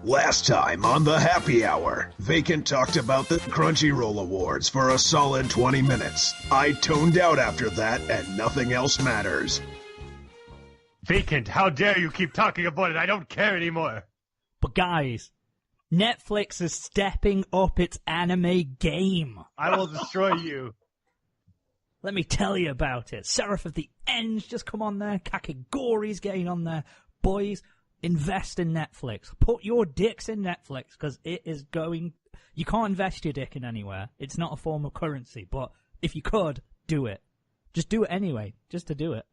Last time on the Happy Hour, Vacant talked about the Crunchyroll Awards for a solid 20 minutes. I toned out after that, and nothing else matters. Vacant, how dare you keep talking about it? I don't care anymore. But guys, Netflix is stepping up its anime game. I will destroy you. Let me tell you about it. Seraph of the End's just come on there. Kakegori's getting on there. Boys, invest in Netflix. Put your dicks in Netflix, because it is going... You can't invest your dick in anywhere. It's not a form of currency, but if you could, do it. Just do it anyway, just to do it.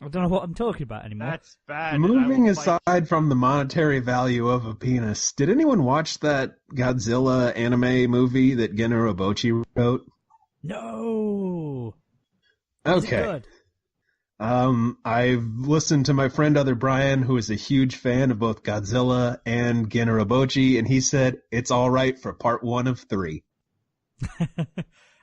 I don't know what I'm talking about anymore. That's bad. Moving aside from the monetary value of a penis, did anyone watch that Godzilla anime movie that Gennaro Bochi wrote? No. Okay. Is it good? I've listened to my friend Other Brian, who is a huge fan of both Godzilla and Gennaro Bochi, and he said it's all right for part 1 of 3.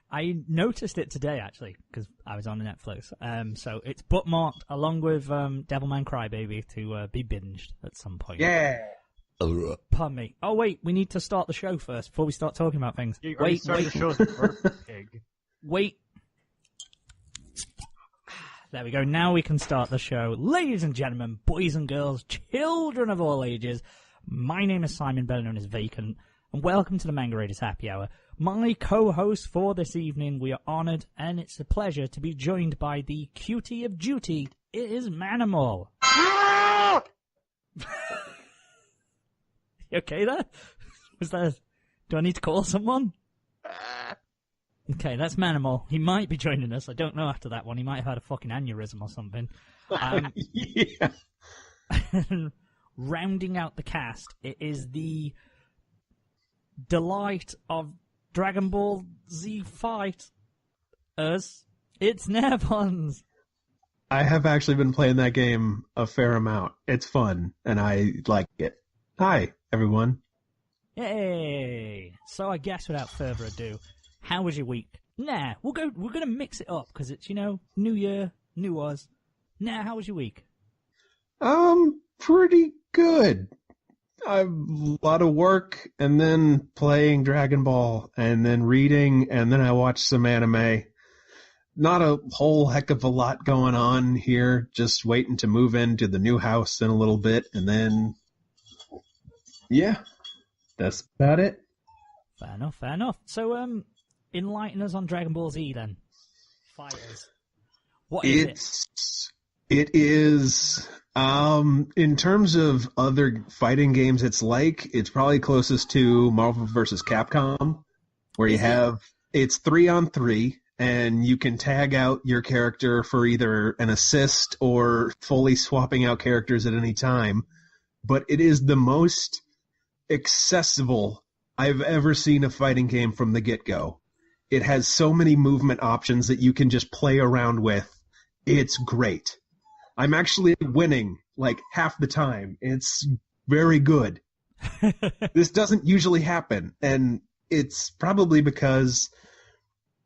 I noticed it today, actually, because I was on Netflix. So it's bookmarked along with Devilman Crybaby to be binged at some point. Yeah. Pardon me. Oh, wait, we need to start the show first before we start talking about things. Wait. The show's pig. Wait. There we go. Now we can start the show. Ladies and gentlemen, boys and girls, children of all ages, my name is Simon, better known as Vacant, and welcome to the Manga Raiders Happy Hour. My co-host for this evening, we are honoured, and it's a pleasure to be joined by the cutie of duty. It is Manimal. You okay there? Do I need to call someone? Okay, that's Manimal. He might be joining us. I don't know after that one. He might have had a fucking aneurysm or something. Yeah. Rounding out the cast, it is the delight of Dragonball Z Fighters. It's Nairbons. I have actually been playing that game a fair amount. It's fun, and I like it. Hi, everyone. Yay! So I guess without further ado, how was your week? Nah, we're gonna mix it up because it's, New Year, new us. Nah, how was your week? Pretty good. A lot of work, and then playing Dragon Ball, and then reading, and then I watched some anime. Not a whole heck of a lot going on here. Just waiting to move into the new house in a little bit, and then, yeah, that's about it. Fair enough. So, enlighten us on Dragon Ball Z then. Fighters. What is it? It is, in terms of other fighting games it's probably closest to Marvel vs. Capcom, where it's 3-on-3, and you can tag out your character for either an assist or fully swapping out characters at any time. But it is the most accessible I've ever seen a fighting game from the get-go. It has so many movement options that you can just play around with. It's great. I'm actually winning like half the time. It's very good. This doesn't usually happen, and it's probably because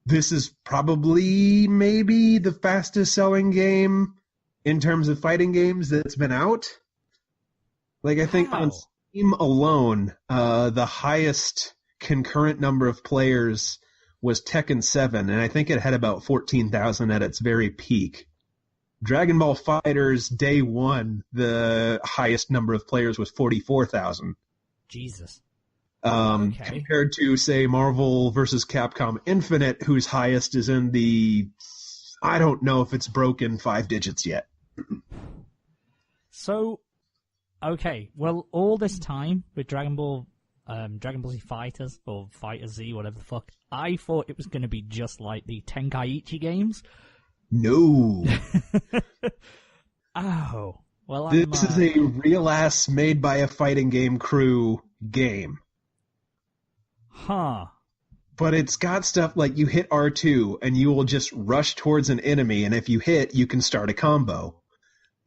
this is probably maybe the fastest selling game in terms of fighting games that's been out. Like, I think on Steam alone, the highest concurrent number of players was Tekken 7, and I think it had about 14,000 at its very peak. Dragon Ball FighterZ Day 1, the highest number of players was 44,000. Jesus. Okay. Compared to, say, Marvel vs. Capcom Infinite, whose highest is in the, I don't know if it's broken 5 digits yet. So, okay, well, all this time with Dragon Ball Z Fighters, or FighterZ, whatever the fuck, I thought it was going to be just like the Tenkaichi games. No. Oh. Well, this is a real-ass made-by-a-fighting-game crew game. Huh. But it's got stuff like you hit R2, and you will just rush towards an enemy, and if you hit, you can start a combo.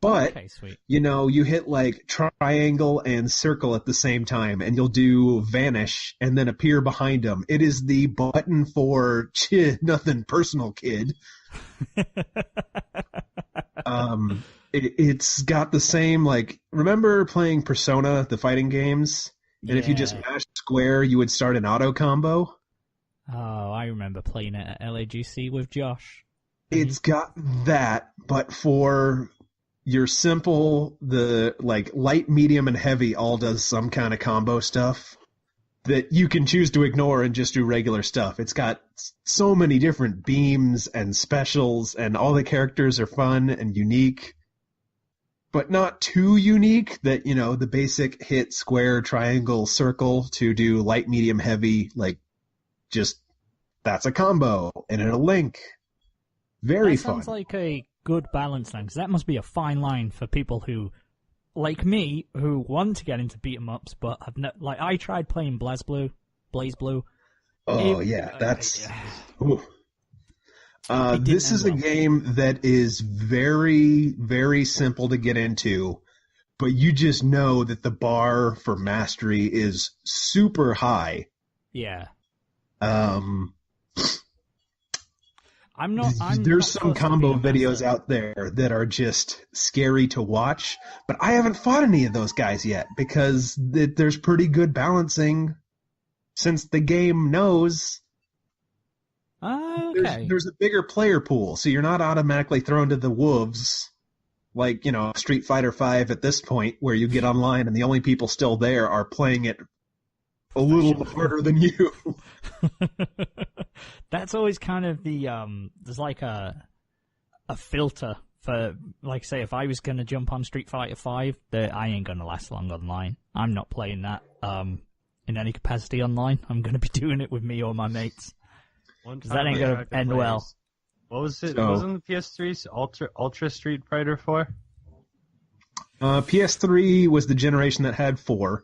But, okay, sweet. You hit like triangle and circle at the same time, and you'll do vanish and then appear behind them. It is the button for nothing personal, kid. It's got the same, like, remember playing Persona, the fighting games? And if you just mashed square, you would start an auto combo? Oh, I remember playing it at LAGC with Josh. It's got that, but for your simple, the like light, medium, and heavy all does some kind of combo stuff that you can choose to ignore and just do regular stuff. It's got so many different beams and specials, and all the characters are fun and unique, but not too unique that, you know, the basic hit square, triangle, circle to do light, medium, heavy, like, just, that's a combo, and it'll link. Very fun. That sounds like a good balance then, because that must be a fine line for people who, like me, who want to get into beat-em-ups, but have like, I tried playing BlazBlue. Oh, that's... this is a game that is very, very simple to get into, but you just know that the bar for mastery is super high. Yeah. There's some combo videos out there that are just scary to watch, but I haven't fought any of those guys yet because there's pretty good balancing since the game knows. Okay. There's a bigger player pool, so you're not automatically thrown to the wolves like, you know, Street Fighter V at this point where you get online and the only people still there are playing it a little harder than you. That's always kind of the there's like a filter for, like, say, if I was going to jump on Street Fighter V, I ain't going to last long online. I'm not playing that in any capacity online. I'm going to be doing it with me or my mates. That ain't going to end well. What was it? Wasn't the PS3's Ultra Street Fighter 4? PS3 was the generation that had 4.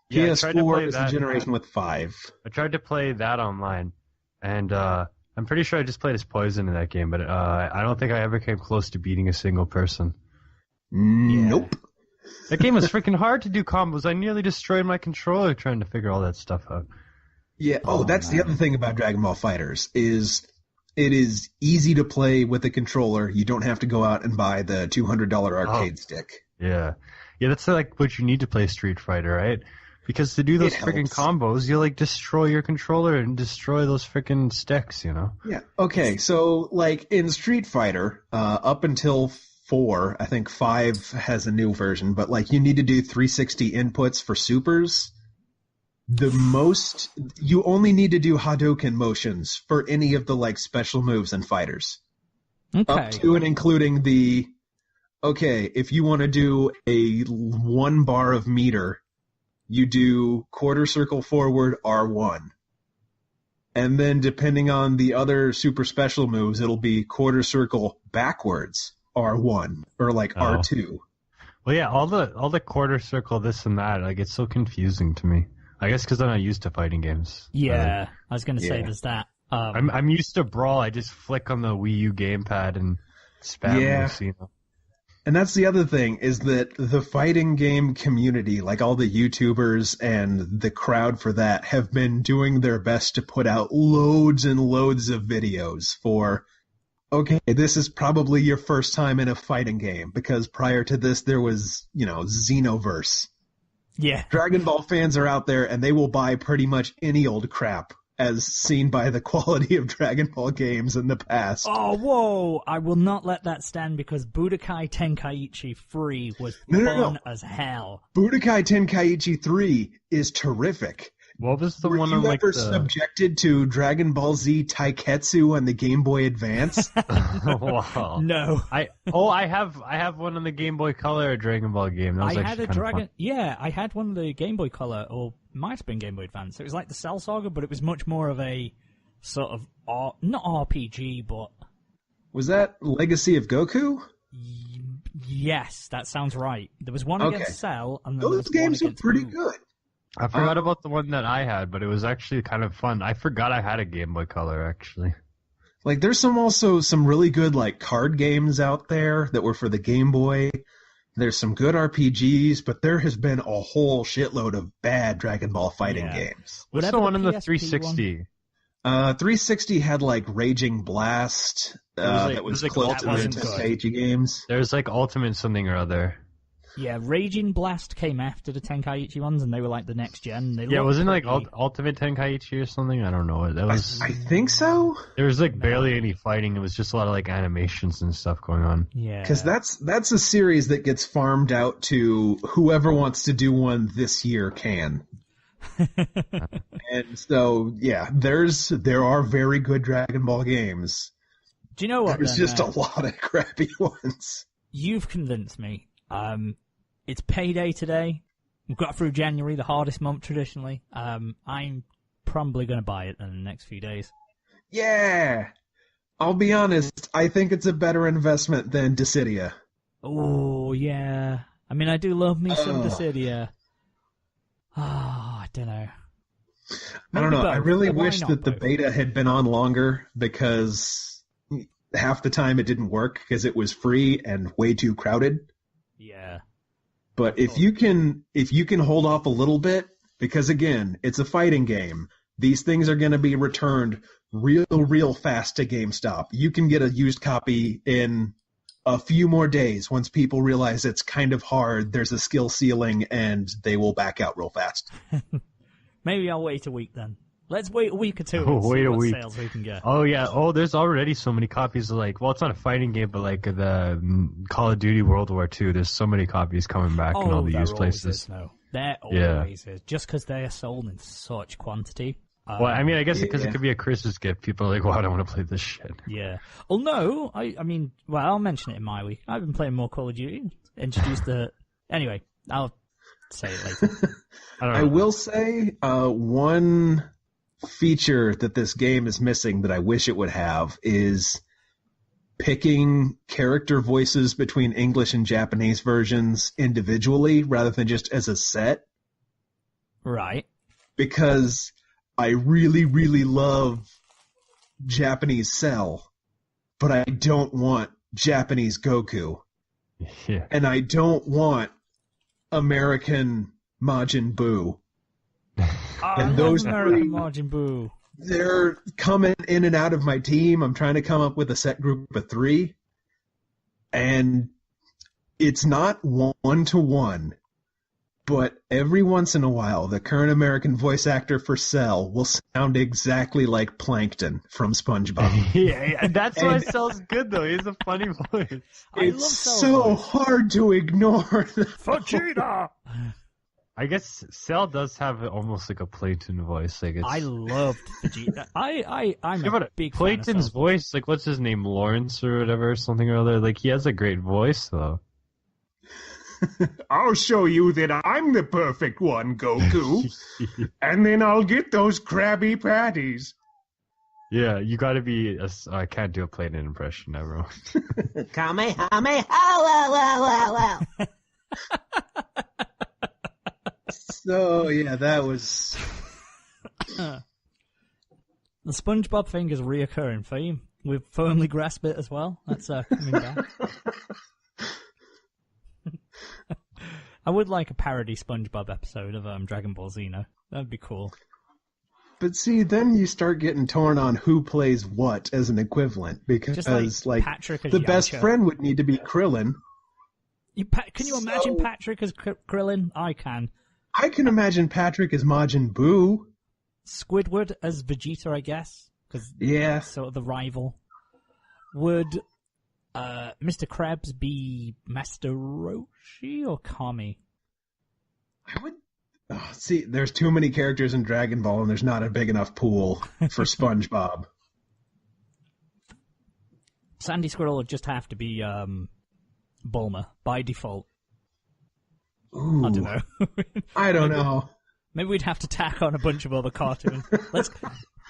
Yeah, PS4 is the generation with 5. I tried to play that online, and I'm pretty sure I just played as Poison in that game, but I don't think I ever came close to beating a single person. Nope. That game was freaking hard to do combos. I nearly destroyed my controller trying to figure all that stuff out. Yeah. That's the other thing about Dragon Ball FighterZ is it is easy to play with a controller. You don't have to go out and buy the $200 arcade stick. Yeah. Yeah, that's like what you need to play Street Fighter, right? Because to do those freaking combos, you like destroy your controller and destroy those freaking sticks, you know? Yeah. Okay. So like in Street Fighter, up until 4, I think 5 has a new version, but like you need to do 360 inputs for supers. You only need to do Hadouken motions for any of the like special moves and fighters. Okay. Up to and including if you want to do a 1 bar of meter, you do quarter circle forward R1. And then depending on the other super special moves, it'll be quarter circle backwards R1 or like R2. Well, yeah, all the quarter circle this and that, like it's so confusing to me. I guess because I'm not used to fighting games. Yeah, I was going to say there's that. I'm used to Brawl. I just flick on the Wii U gamepad and spam Lucina. And that's the other thing, is that the fighting game community, like all the YouTubers and the crowd for that, have been doing their best to put out loads and loads of videos for, this is probably your first time in a fighting game, because prior to this there was, Xenoverse. Yeah. Dragon Ball fans are out there, and they will buy pretty much any old crap, as seen by the quality of Dragon Ball games in the past. Oh, whoa! I will not let that stand, because Budokai Tenkaichi 3 was fun as hell. Budokai Tenkaichi 3 is terrific. What was the Were one you on like ever subjected to Dragon Ball Z Taiketsu on the Game Boy Advance? Wow. No. I have one on the Game Boy Color Dragon Ball game. That was actually kind of fun. Yeah, I had one of the Game Boy Color, or might have been Game Boy Advance. It was like the Cell Saga, but it was much more of a sort of not RPG, but was that Legacy of Goku? Yes, that sounds right. There was one against Cell, and those games are pretty good. I forgot about the one that I had, but it was actually kind of fun. I forgot I had a Game Boy Color, actually. Like, there's also some really good, like, card games out there that were for the Game Boy. There's some good RPGs, but there has been a whole shitload of bad Dragon Ball fighting games. What's the one on the 360? 360 had like Raging Blast. That was like close to the wasn't good. Tenkaichi games. There's like Ultimate something or other. Yeah, Raging Blast came after the Tenkaichi ones, and they were like the next gen. They Yeah, looked wasn't it like pretty- Ultimate Tenkaichi or something? I don't know. That was. I think so. There was like barely any fighting. It was just a lot of like animations and stuff going on. Yeah, Because that's a series that gets farmed out to whoever wants to do one this year can. And so, yeah, there are very good Dragon Ball games. Do you know what? There's then, just a lot of crappy ones. You've convinced me. It's payday today. We've got through January, the hardest month traditionally. I'm probably going to buy it in the next few days. Yeah. I'll be honest, I think it's a better investment than Dissidia. Oh, yeah. I mean, I do love me some Dissidia. I don't know. I don't know. I really Why wish not that the both? beta had been on longer because half the time it didn't work because it was free and way too crowded. Yeah. But if you can hold off a little bit, because again, it's a fighting game. These things are going to be returned real fast to GameStop. You can get a used copy in a few more days once people realize it's kind of hard, there's a skill ceiling, and they will back out real fast. Maybe I'll wait a week then. Let's wait a week or two Oh, and see wait a what week. sales we can get. Oh yeah. Oh, there's already so many copies of like. Well, it's not a fighting game, but like the Call of Duty World War II. There's so many copies coming back in all the there used always places. is, no. There Yeah. always is. Just because they are sold in such quantity. Well, I mean, I guess because Yeah. it could be a Christmas gift. People are like, "Wow, I don't want to play this shit." Yeah. Oh no, I mean, well, I'll mention it in my week. I've been playing more Call of Duty. Introduced the. Anyway, I'll say it later. I will say one feature that this game is missing that I wish it would have is picking character voices between English and Japanese versions individually rather than just as a set. Right. Because I really love Japanese Cell, but I don't want Japanese Goku. Yeah. And I don't want American Majin Buu. I And love those American three- Majin Buu. They're coming in and out of my team. I'm trying to come up with a set group of 3. And it's not 1-to-1. But every once in a while, the current American voice actor for Cell will sound exactly like Plankton from SpongeBob. Yeah, that's why And- Cell's good though. He has a funny voice. I love It's Cell's so voice. hard to ignore. Vegeta! I guess Cell does have almost like a Plankton voice. Like it's. I loved Vegeta. I'm Yeah, a but big fan of Plankton's Cell's voice, like what's his name, Lawrence or whatever, something or other. Like he has a great voice though. I'll show you that I'm the perfect one, Goku. And then I'll get those Krabby Patties. Yeah, you got to be. I can't do a Plankton impression, everyone. Kamehameha, wow. So, yeah, that was... The SpongeBob thing is a reoccurring theme. We've firmly grasped it as well. That's coming back. I would like a parody SpongeBob episode of Dragon Ball Xeno. That'd be cool. But see, then you start getting torn on who plays what as an equivalent, because, Just like Patrick as the best Yamcha. friend would need to be Krillin. Can you imagine Patrick as Krillin? I can. I can imagine Patrick as Majin Buu. Squidward as Vegeta, I guess, because Yeah. sort of the rival. Would Mr. Krabs be Master Roshi or Kami? I would... Oh, see, there's too many characters in Dragon Ball, and there's not a big enough pool for SpongeBob. Sandy Squirrel would just have to be Bulma by default. Ooh, I don't know. I don't know. Maybe we'd have to tack on a bunch of other cartoons. Let's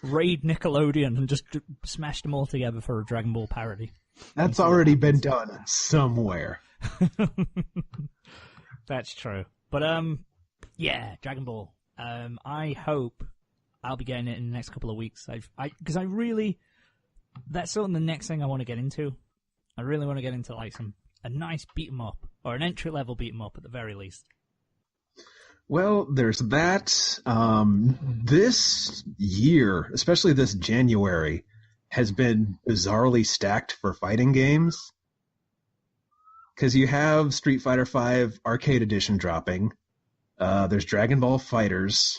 raid Nickelodeon and just smash them all together for a Dragon Ball parody. That's already been done somewhere. That's true. But yeah, Dragon Ball. I hope I'll be getting it in the next couple of weeks. Because I really, that's sort of the next thing I want to get into. I really want to get into like a nice beat 'em up, or an entry level beat 'em up at the very least. Well, there's that. This year, especially this January, has been bizarrely stacked for fighting games. Because you have Street Fighter V Arcade Edition dropping. There's Dragon Ball FighterZ.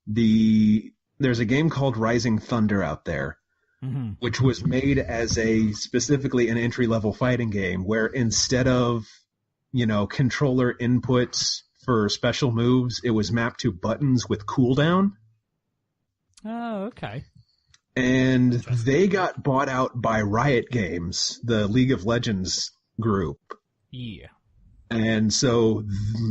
There's a game called Rising Thunder out there, which was made as specifically an entry-level fighting game where instead of, controller inputs for special moves, it was mapped to buttons with cooldown. Oh, okay. And they got bought out by Riot Games, the League of Legends group. Yeah. And so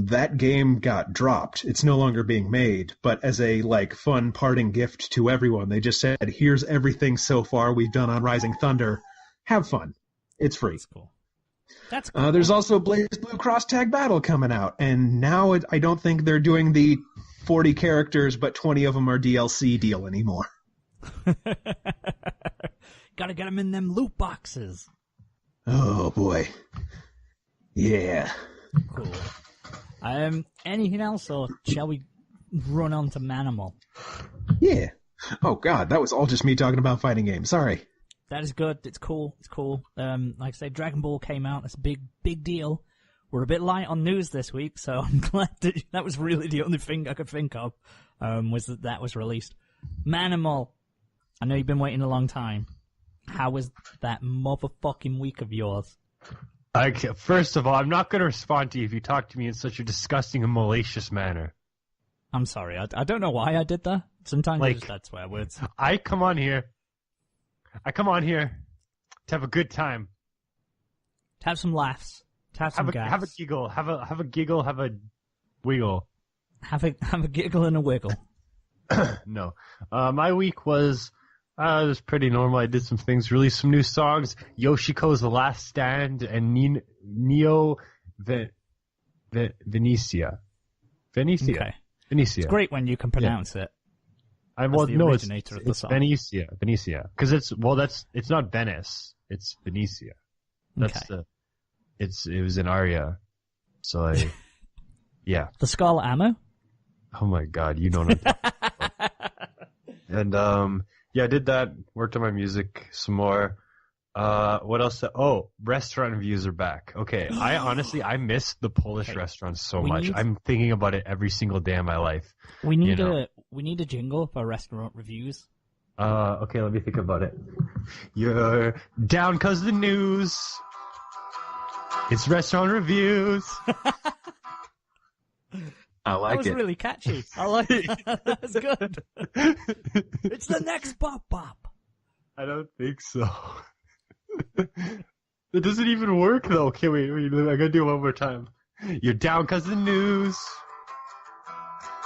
that game got dropped. It's no longer being made, but as a fun parting gift to everyone, they just said, here's everything so far we've done on Rising Thunder. Have fun. It's free. That's cool. There's also Blaze Blue Cross Tag Battle coming out, and now I don't think they're doing the 40 characters, but 20 of them are DLC deal anymore. Gotta get them in them loot boxes. Oh, boy. Yeah. Cool. Anything else, or shall we run on to Manimal? Yeah. Oh, God, that was all just me talking about fighting games. Sorry. That is good. It's cool. It's cool. Like I say, Dragonball came out. It's a big deal. We're a bit light on news this week, so I'm glad that was really the only thing I could think of, was that was released. Manimal. I know you've been waiting a long time. How was that motherfucking week of yours? First of all, I'm not going to respond to you if you talk to me in such a disgusting and malicious manner. I'm sorry. I don't know why I did that. Sometimes I just add swear words. I come on here to have a good time. To have some laughs. To have some gas. Have a giggle. Have a giggle. Have a wiggle. Have a giggle and a wiggle. No. My week was pretty normal. I did some things, released some new songs. Yoshiko's The Last Stand and Neo Venetia. Okay. Venetia. It's great when you can pronounce it. It's Venetia. Because it's not Venice. It's Venetia. It was an aria. So yeah. The Scarlet Ammo? Oh my God, you don't know. And I did that. Worked on my music some more. What else? Restaurant reviews are back. Okay, I miss the Polish restaurants so much. I'm thinking about it every single day of my life. We need a jingle for restaurant reviews. Okay, let me think about it. You're down 'cause the news. It's restaurant reviews. I like it. That was really catchy. I like it. That was good. It's the next Bop Bop. I don't think so. It doesn't even work though. Okay, wait, I gotta do it one more time. You're down 'cause the news.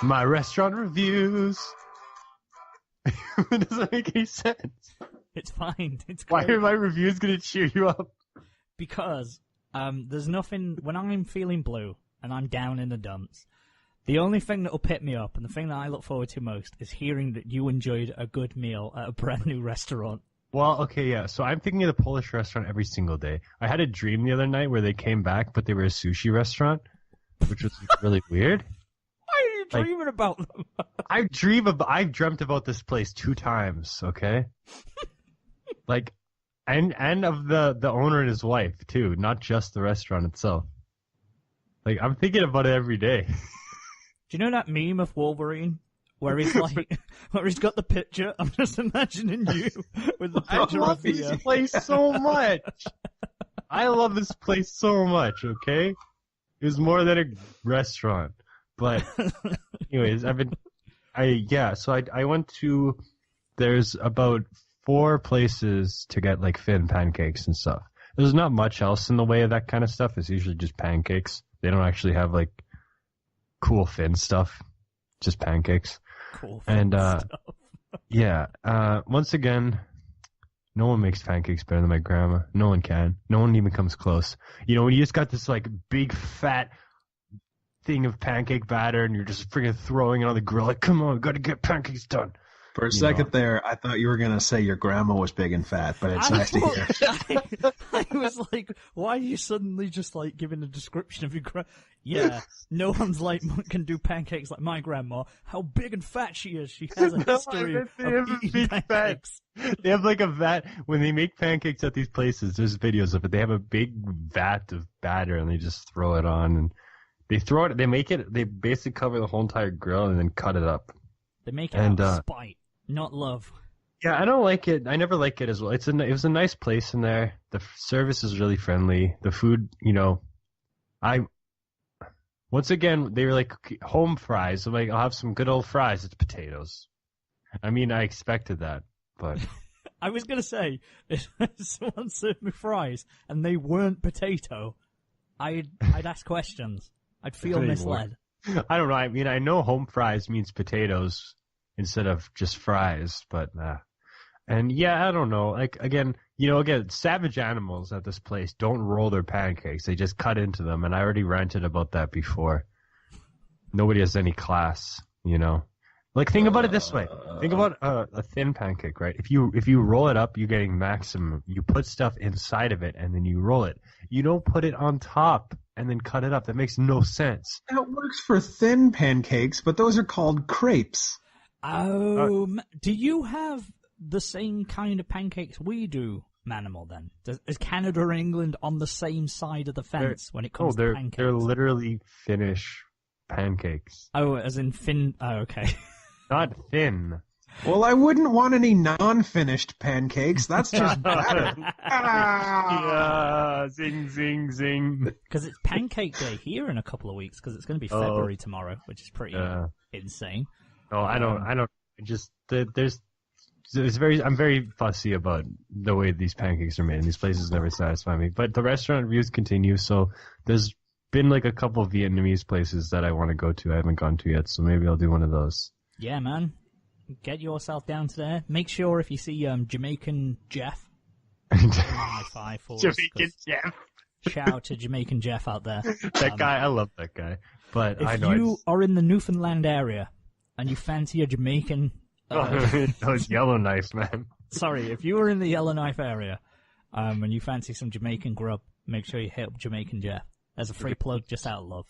My restaurant reviews. It doesn't make any sense. It's fine. It's Why great. are my reviews gonna cheer you up? Because there's nothing when I'm feeling blue and I'm down in the dumps. The only thing that will pick me up and the thing that I look forward to most is hearing that you enjoyed a good meal at a brand new restaurant. Well, okay, yeah. So I'm thinking of the Polish restaurant every single day. I had a dream the other night where they came back, but they were a sushi restaurant, which was really weird. Why are you dreaming about them? I've dreamt about this place 2 times, okay? And of the owner and his wife too, not just the restaurant itself. I'm thinking about it every day. Do you know that meme of Wolverine where he's where he's got the picture? I'm just imagining you with the picture I love of this place so much. I love this place so much. Okay, it was more than a restaurant, but anyways, So I went to. There's about 4 places to get Finn pancakes and stuff. There's not much else in the way of that kind of stuff. It's usually just pancakes. They don't actually have cool Finn stuff, just pancakes. Cool Finn stuff. Once again, no one makes pancakes better than my grandma. No one can. No one even comes close. When you just got this big fat thing of pancake batter and you're just freaking throwing it on the grill, come on, gotta get pancakes done. For a second there, I thought you were going to say your grandma was big and fat, but it's nice to hear. I was like, why are you suddenly just like giving a description of your grandma? Yeah, no one's like can do pancakes like my grandma. How big and fat she is. She has a history of eating pancakes. They have like a vat. When they make pancakes at these places, there's videos of it. They have a big vat of batter and they just throw it on and they throw it. They make it. They basically cover the whole entire grill and then cut it up. They make it out of spite, not love. Yeah, I don't like it. I never like it as well. It was a nice place in there. The service is really friendly. The food, once again, they were like home fries. I'm like, I'll have some good old fries. It's potatoes. I mean, I expected that, but I was gonna say, if someone served me fries and they weren't potato, I'd ask questions. I'd feel misled. I don't know. I mean, I know home fries means potatoes instead of just fries, but and yeah, I don't know. Like again, savage animals at this place don't roll their pancakes; they just cut into them. And I already ranted about that before. Nobody has any class, Like think about it this way: think about a thin pancake, right? If you roll it up, you're getting maximum. You put stuff inside of it, and then you roll it. You don't put it on top and then cut it up. That makes no sense. That works for thin pancakes, but those are called crepes. Oh, do you have the same kind of pancakes we do, Manimal, then? Is Canada and England on the same side of the fence when it comes to pancakes? They're literally Finnish pancakes. Oh, as in Finn... Oh, okay. Not thin. Well, I wouldn't want any non-finished pancakes. That's just batter. Yeah, zing, zing, zing. Because it's Pancake Day here in a couple of weeks, because it's going to be February tomorrow, which is pretty insane. Oh, I don't. Just I'm very fussy about the way these pancakes are made, and these places never satisfy me. But the restaurant reviews continue, so there's been like a couple of Vietnamese places that I want to go to. I haven't gone to yet, so maybe I'll do one of those. Yeah, man. Get yourself down to there. Make sure if you see Jamaican Jeff, high five for Jamaican Jeff. Shout out to Jamaican Jeff out there. That guy, I love that guy. But if you are in the Newfoundland area and you fancy a Jamaican... Those Yellowknife, man. Sorry, if you were in the Yellowknife area and you fancy some Jamaican grub, make sure you hit up Jamaican Jeff. There's a free plug just out of love.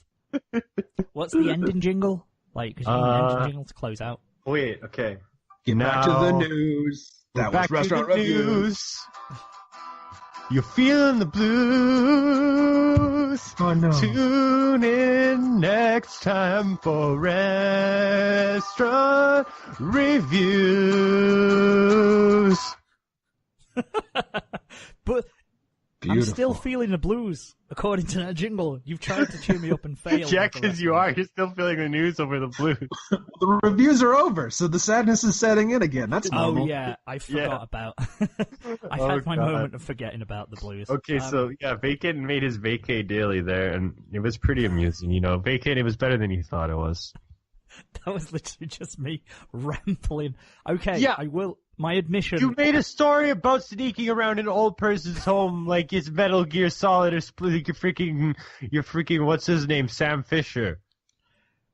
What's the ending jingle? Like, because you need an ending jingle to close out. Wait, okay. Get back to the news. That was Restaurant Reviews. You're feeling the blues. Oh, no. Tune in next time for Restaurant Reviews. But Beautiful. I'm still feeling the blues, according to that jingle. You've tried to cheer me up and failed. Yeah, because you are. You're still feeling the news over the blues. The reviews are over, so the sadness is setting in again. That's normal. Oh, yeah. I forgot about... I had my moment of forgetting about the blues. Okay, so, yeah, Vacant made his Vacay Daily there, and it was pretty amusing, Vacant, it was better than you thought it was. That was literally just me rambling. Okay, yeah. I will... My admission... You made a story about sneaking around an old person's home like it's Metal Gear Solid or your freaking, what's his name, Sam Fisher.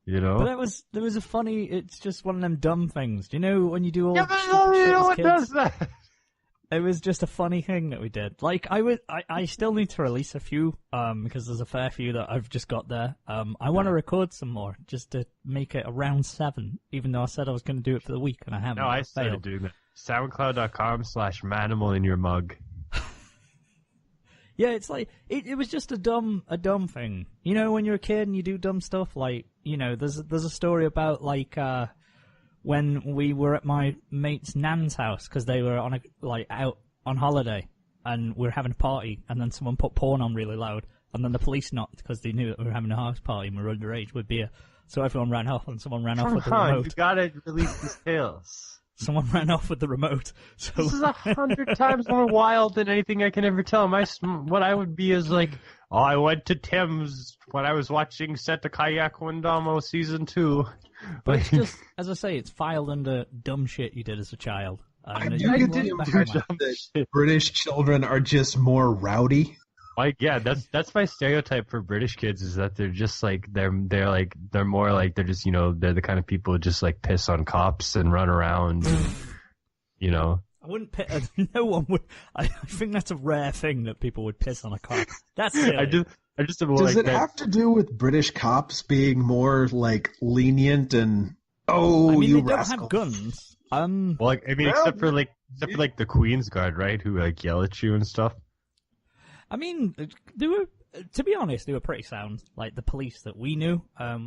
But there was a funny, it's just one of them dumb things. Do you know when you do all but no one does that. It was just a funny thing that we did. Like, I still need to release a few, because there's a fair few that I've just got there. I want to record some more, just to make it around 7, even though I said I was going to do it for the week, and I haven't. No, I started doing that. SoundCloud.com/Manimal in your mug. Yeah, it's like, it was just a dumb thing. When you're a kid and you do dumb stuff, like, there's a story about, like, when we were at my mate's nan's house, because they were out on holiday, and we were having a party, and then someone put porn on really loud, and then the police knocked, because they knew that we were having a house party, and we were underage with beer. So everyone ran off, and someone ran off with the remote. You gotta release these tales. Someone ran off with the remote. So this is 100 times more wild than anything I can ever tell. What I would be is like, I went to Thames when I was watching Set the Kayak Windamo Season 2. But it's just, as I say, it's filed under dumb shit you did as a child. I do get the impression that British children are just more rowdy. Like, yeah, that's my stereotype for British kids is that they're just like they're more like they're just they're the kind of people who just like piss on cops and run around, and, I wouldn't piss. No one would. I think that's a rare thing that people would piss on a cop. That's silly. I just Does like it that. have to do with British cops being more like lenient and I mean, you they don't rascal? have guns. Well, like, I mean, except for the Queen's Guard, right? Who like yell at you and stuff. I mean, they were. To be honest, they were pretty sound. Like the police that we knew,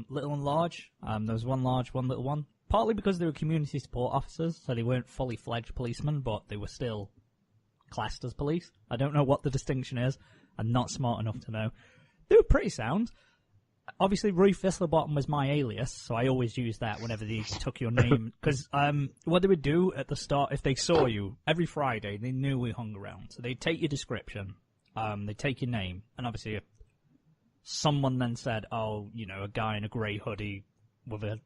little and large. There was one large, one little one. Partly because they were community support officers, so they weren't fully fledged policemen, but they were still classed as police. I don't know what the distinction is. I'm not smart enough to know. They were pretty sound. Obviously, Roy Fistlebottom was my alias, so I always used that whenever they took your name. Because what they would do at the start, if they saw you, every Friday, they knew we hung around. So they'd take your description, they'd take your name, and obviously if someone then said, oh, a guy in a grey hoodie with a,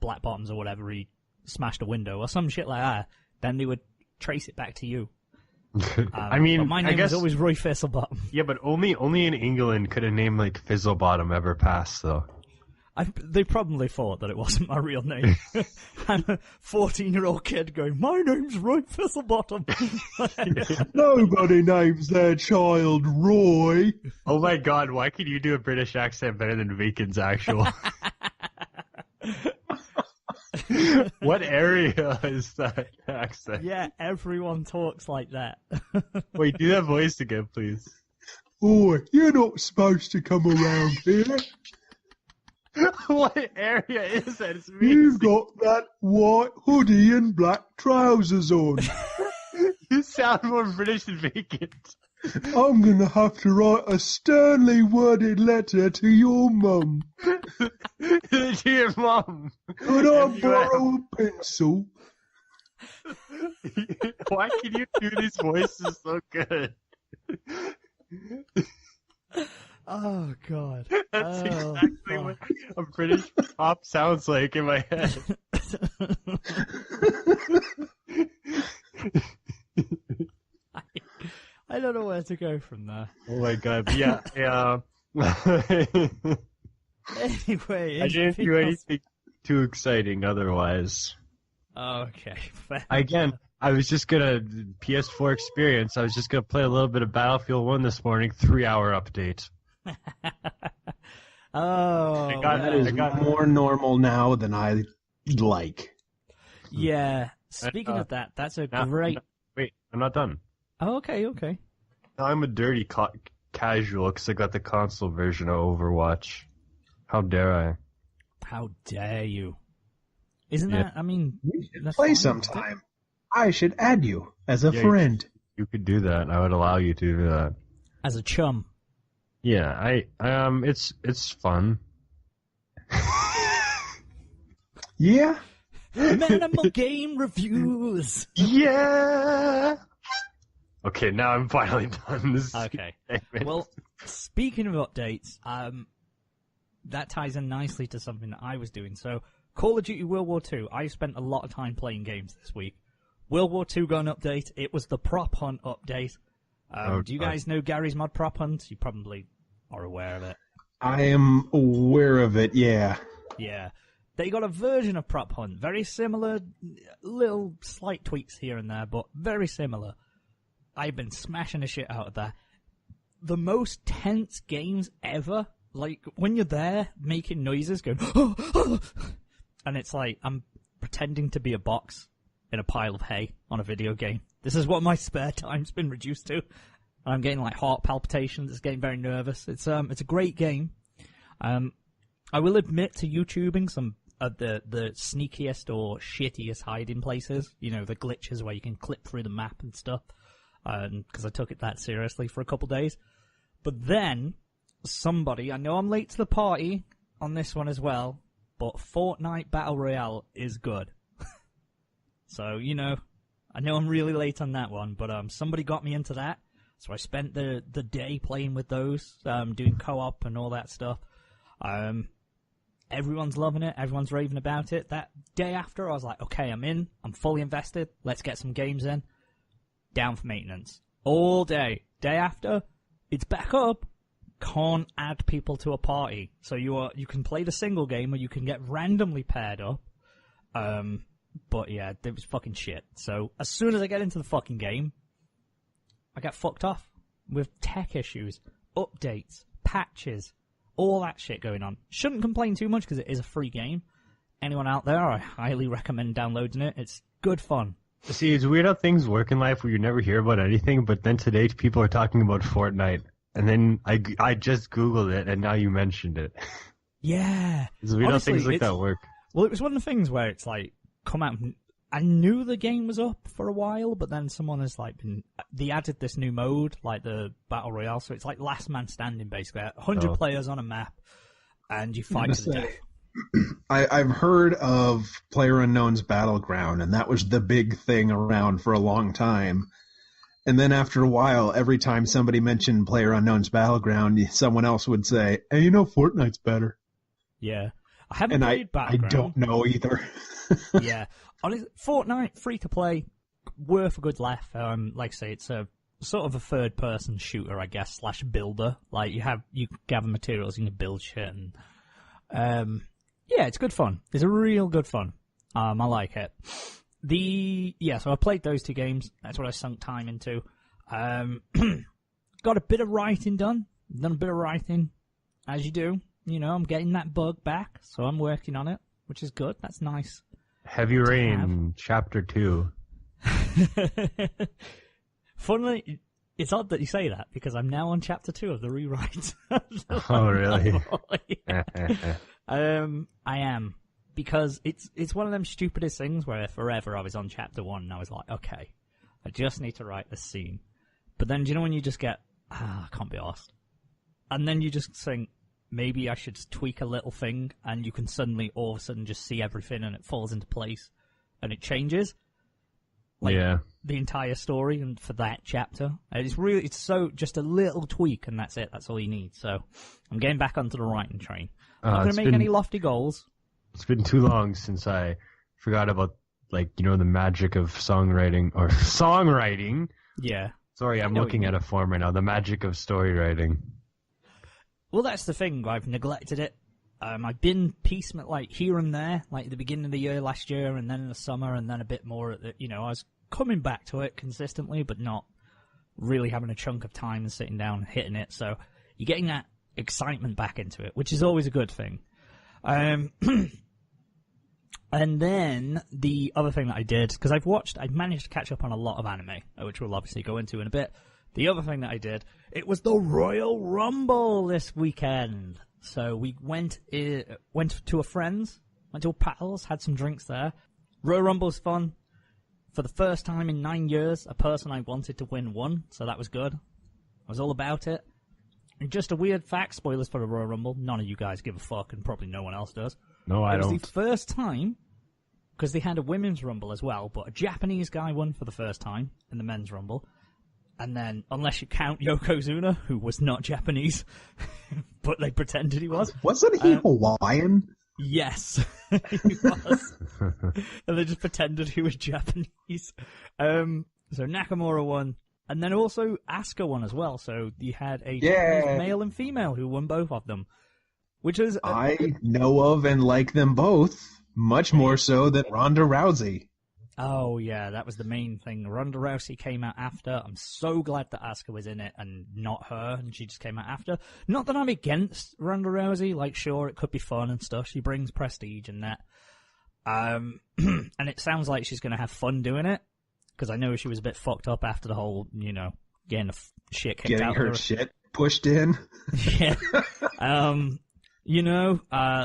black bottoms or whatever, he smashed a window or some shit like that, then they would trace it back to you. I mean, but my name was always Roy Fistlebottom. Yeah, but only in England could a name like Fizzlebottom ever pass, though. They probably thought that it wasn't my real name. I'm a 14-year-old kid going, my name's Roy Fistlebottom. Nobody names their child Roy. Oh my god, why can you do a British accent better than Vacant's actual? What area is that accent? Yeah, everyone talks like that. Wait, do that voice again, please. Boy, you're not supposed to come around here. What area is that? It's me. You've got that white hoodie and black trousers on. You sound more British than Vacant. I'm gonna have to write a sternly worded letter to your mum. To your mom. Could I borrow a pencil? Why can you do these voices so good? Oh, God. That's exactly what a British pop sounds like in my head. I don't know where to go from there. Oh my god, yeah. Anyway. I didn't do anything too exciting otherwise. Okay, fair. Again, I was just gonna, PS4 experience, I was just gonna play a little bit of Battlefield 1 this morning, 3-hour update. Oh, I got more normal now than I like. Yeah, speaking of that, that's a great... Wait, I'm not done. Oh, okay. I'm a dirty casual because I got the console version of Overwatch. How dare I? How dare you? Isn't that, I mean... We should that's play fine. sometime. I should add you as a Yeah, friend. You could do that. I would allow you to do that. As a chum. Yeah, it's fun. Yeah? Manimal Game Reviews! Yeah! Okay, now I'm finally done. This Okay. segment. Well, speaking of updates, that ties in nicely to something that I was doing. So, Call of Duty World War II, I spent a lot of time playing games this week. World War II got an update. It was the prop hunt update. Do you guys know Gary's Mod Prop Hunt? You probably are aware of it. I am aware of it, yeah. Yeah. They got a version of Prop Hunt. Very similar, little slight tweaks here and there, but very similar. I've been smashing the shit out of that. The most tense games ever. Like, when you're there, making noises, going, and it's like, I'm pretending to be a box in a pile of hay on a video game. This is what my spare time's been reduced to. I'm getting like heart palpitations. It's getting very nervous. It's a great game. I will admit to YouTubing some of the sneakiest or shittiest hiding places. You know, the glitches where you can clip through the map and stuff. Because I took it that seriously for a couple days. But then, somebody, I know I'm late to the party on this one as well, but Fortnite Battle Royale is good. So, you know, I know I'm really late on that one, but somebody got me into that. So I spent the day playing with those, doing co-op and all that stuff. Everyone's loving it. Everyone's raving about it. That day after, I was like, okay, I'm in. I'm fully invested. Let's get some games in. Down for maintenance. All day. Day after, it's back up. Can't add people to a party. So you can play the single game, or you can get randomly paired up. But yeah, it was fucking shit. So as soon as I get into the fucking game, I get fucked off with tech issues, updates, patches, all that shit going on. Shouldn't complain too much because it is a free game. Anyone out there, I highly recommend downloading it. It's good fun. See, it's weird how things work in life where you never hear about anything, but then today people are talking about Fortnite. And then I just Googled it, and now you mentioned it. Yeah. It's weird Honestly, how things like that work. Well, it was one of the things where it's like, come out. I knew the game was up for a while, but then someone has like they added this new mode, like the Battle Royale, so it's like last man standing basically. 100 players on a map, and you fight to the death. I've heard of PlayerUnknown's Battleground, and that was the big thing around for a long time. And then after a while, every time somebody mentioned PlayerUnknown's Battleground, someone else would say, "Hey, you know, Fortnite's better." Yeah. I haven't played Battleground. I don't know either. Yeah. Honestly, Fortnite, free to play, worth a good laugh. Like I say, it's a sort of a third person shooter, I guess, / builder. Like you gather materials and you build shit, and yeah, it's good fun. It's a real good fun. I like it. So I played those 2 games. That's what I sunk time into. Got a bit of writing done a bit of writing, as you do. You know, I'm getting that bug back, so I'm working on it, which is good. That's nice. Heavy Rain, Chapter 2. Funnily, it's odd that you say that, because I'm now on Chapter 2 of the rewrite. Oh, really? I am. Because it's one of them stupidest things where forever I was on Chapter 1 and I was like, okay, I just need to write this scene. But then, do you know when you just get, I can't be arsed. And then you just think, maybe I should tweak a little thing, and you can suddenly, all of a sudden, just see everything, and it falls into place, and it changes. Like, the entire story, and for that chapter. It's so, just a little tweak, and that's it. That's all you need. So, I'm getting back onto the writing train. I'm not going to make any lofty goals. It's been too long since I forgot about, like, you know, the magic of songwriting, or songwriting. Yeah. Sorry, I'm looking at a form right now. The magic of story writing. Well, that's the thing. I've neglected it. I've been piecemeal, like here and there, like at the beginning of the year last year, and then in the summer, and then a bit more at the, I was coming back to it consistently, but not really having a chunk of time and sitting down and hitting it. So you're getting that excitement back into it, which is always a good thing. And then the other thing that I did, because I've managed to catch up on a lot of anime, which we'll obviously go into in a bit. The other thing that I did, it was the Royal Rumble this weekend. So we went to a friend's, went to a pal's, had some drinks there. Royal Rumble's fun. For the first time in 9 years, a person I wanted to win won, so that was good. I was all about it. And just a weird fact, spoilers for the Royal Rumble, none of you guys give a fuck, and probably no one else does. No, I don't. It was the first time, because they had a women's Rumble as well, but a Japanese guy won for the first time in the men's Rumble. And then, unless you count Yokozuna, who was not Japanese, but they pretended he was. Wasn't he Hawaiian? Yes, he was. And they just pretended he was Japanese. So Nakamura won. And then also Asuka won as well. So you had a Japanese male and female who won both of them. Which is... I know of and like them both, much more so than Ronda Rousey. Oh, yeah, that was the main thing. Ronda Rousey came out after. I'm so glad that Asuka was in it and not her, and she just came out after. Not that I'm against Ronda Rousey. Like, sure, it could be fun and stuff. She brings prestige and that. And it sounds like she's going to have fun doing it, because I know she was a bit fucked up after the whole, getting shit kicked out of her. Getting her shit pushed in. Yeah.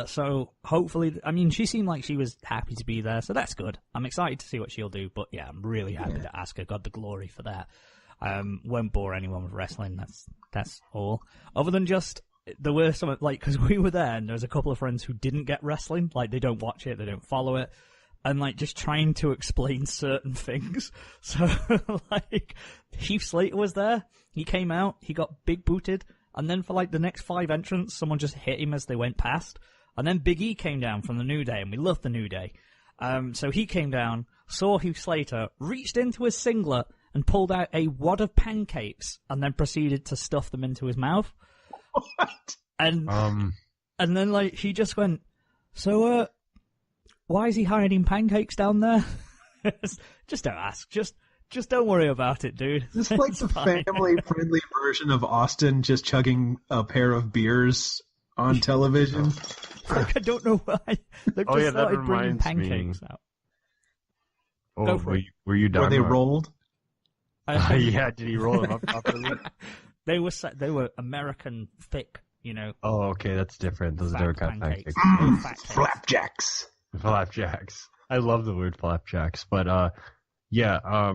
So hopefully, she seemed like she was happy to be there, so that's good. I'm excited to see what she'll do, but yeah, I'm really happy to ask her. God, the glory for that. Won't bore anyone with wrestling, that's all. Other than just, there were some, because we were there, and there was a couple of friends who didn't get wrestling, they don't watch it, they don't follow it, and just trying to explain certain things. So, Heath Slater was there, he came out, he got big booted, and then for the next 5 entrants, someone just hit him as they went past. And then Big E came down from the New Day, and we loved the New Day. So he came down, saw Heath Slater, reached into his singlet, and pulled out a wad of pancakes and then proceeded to stuff them into his mouth. What? And then like he just went, so why is he hiding pancakes down there? Just don't ask. Just don't worry about it, dude. It's like the family-friendly version of Austin just chugging a pair of beers on television. Like, I don't know why. They've just started bringing pancakes out. Oh, were you done? Were they rolled? Yeah, did he roll them up properly? They were American thick, you know. Oh, okay, that's different. Those are different kind of pancakes. Flapjacks. Flapjacks. I love the word flapjacks, but yeah,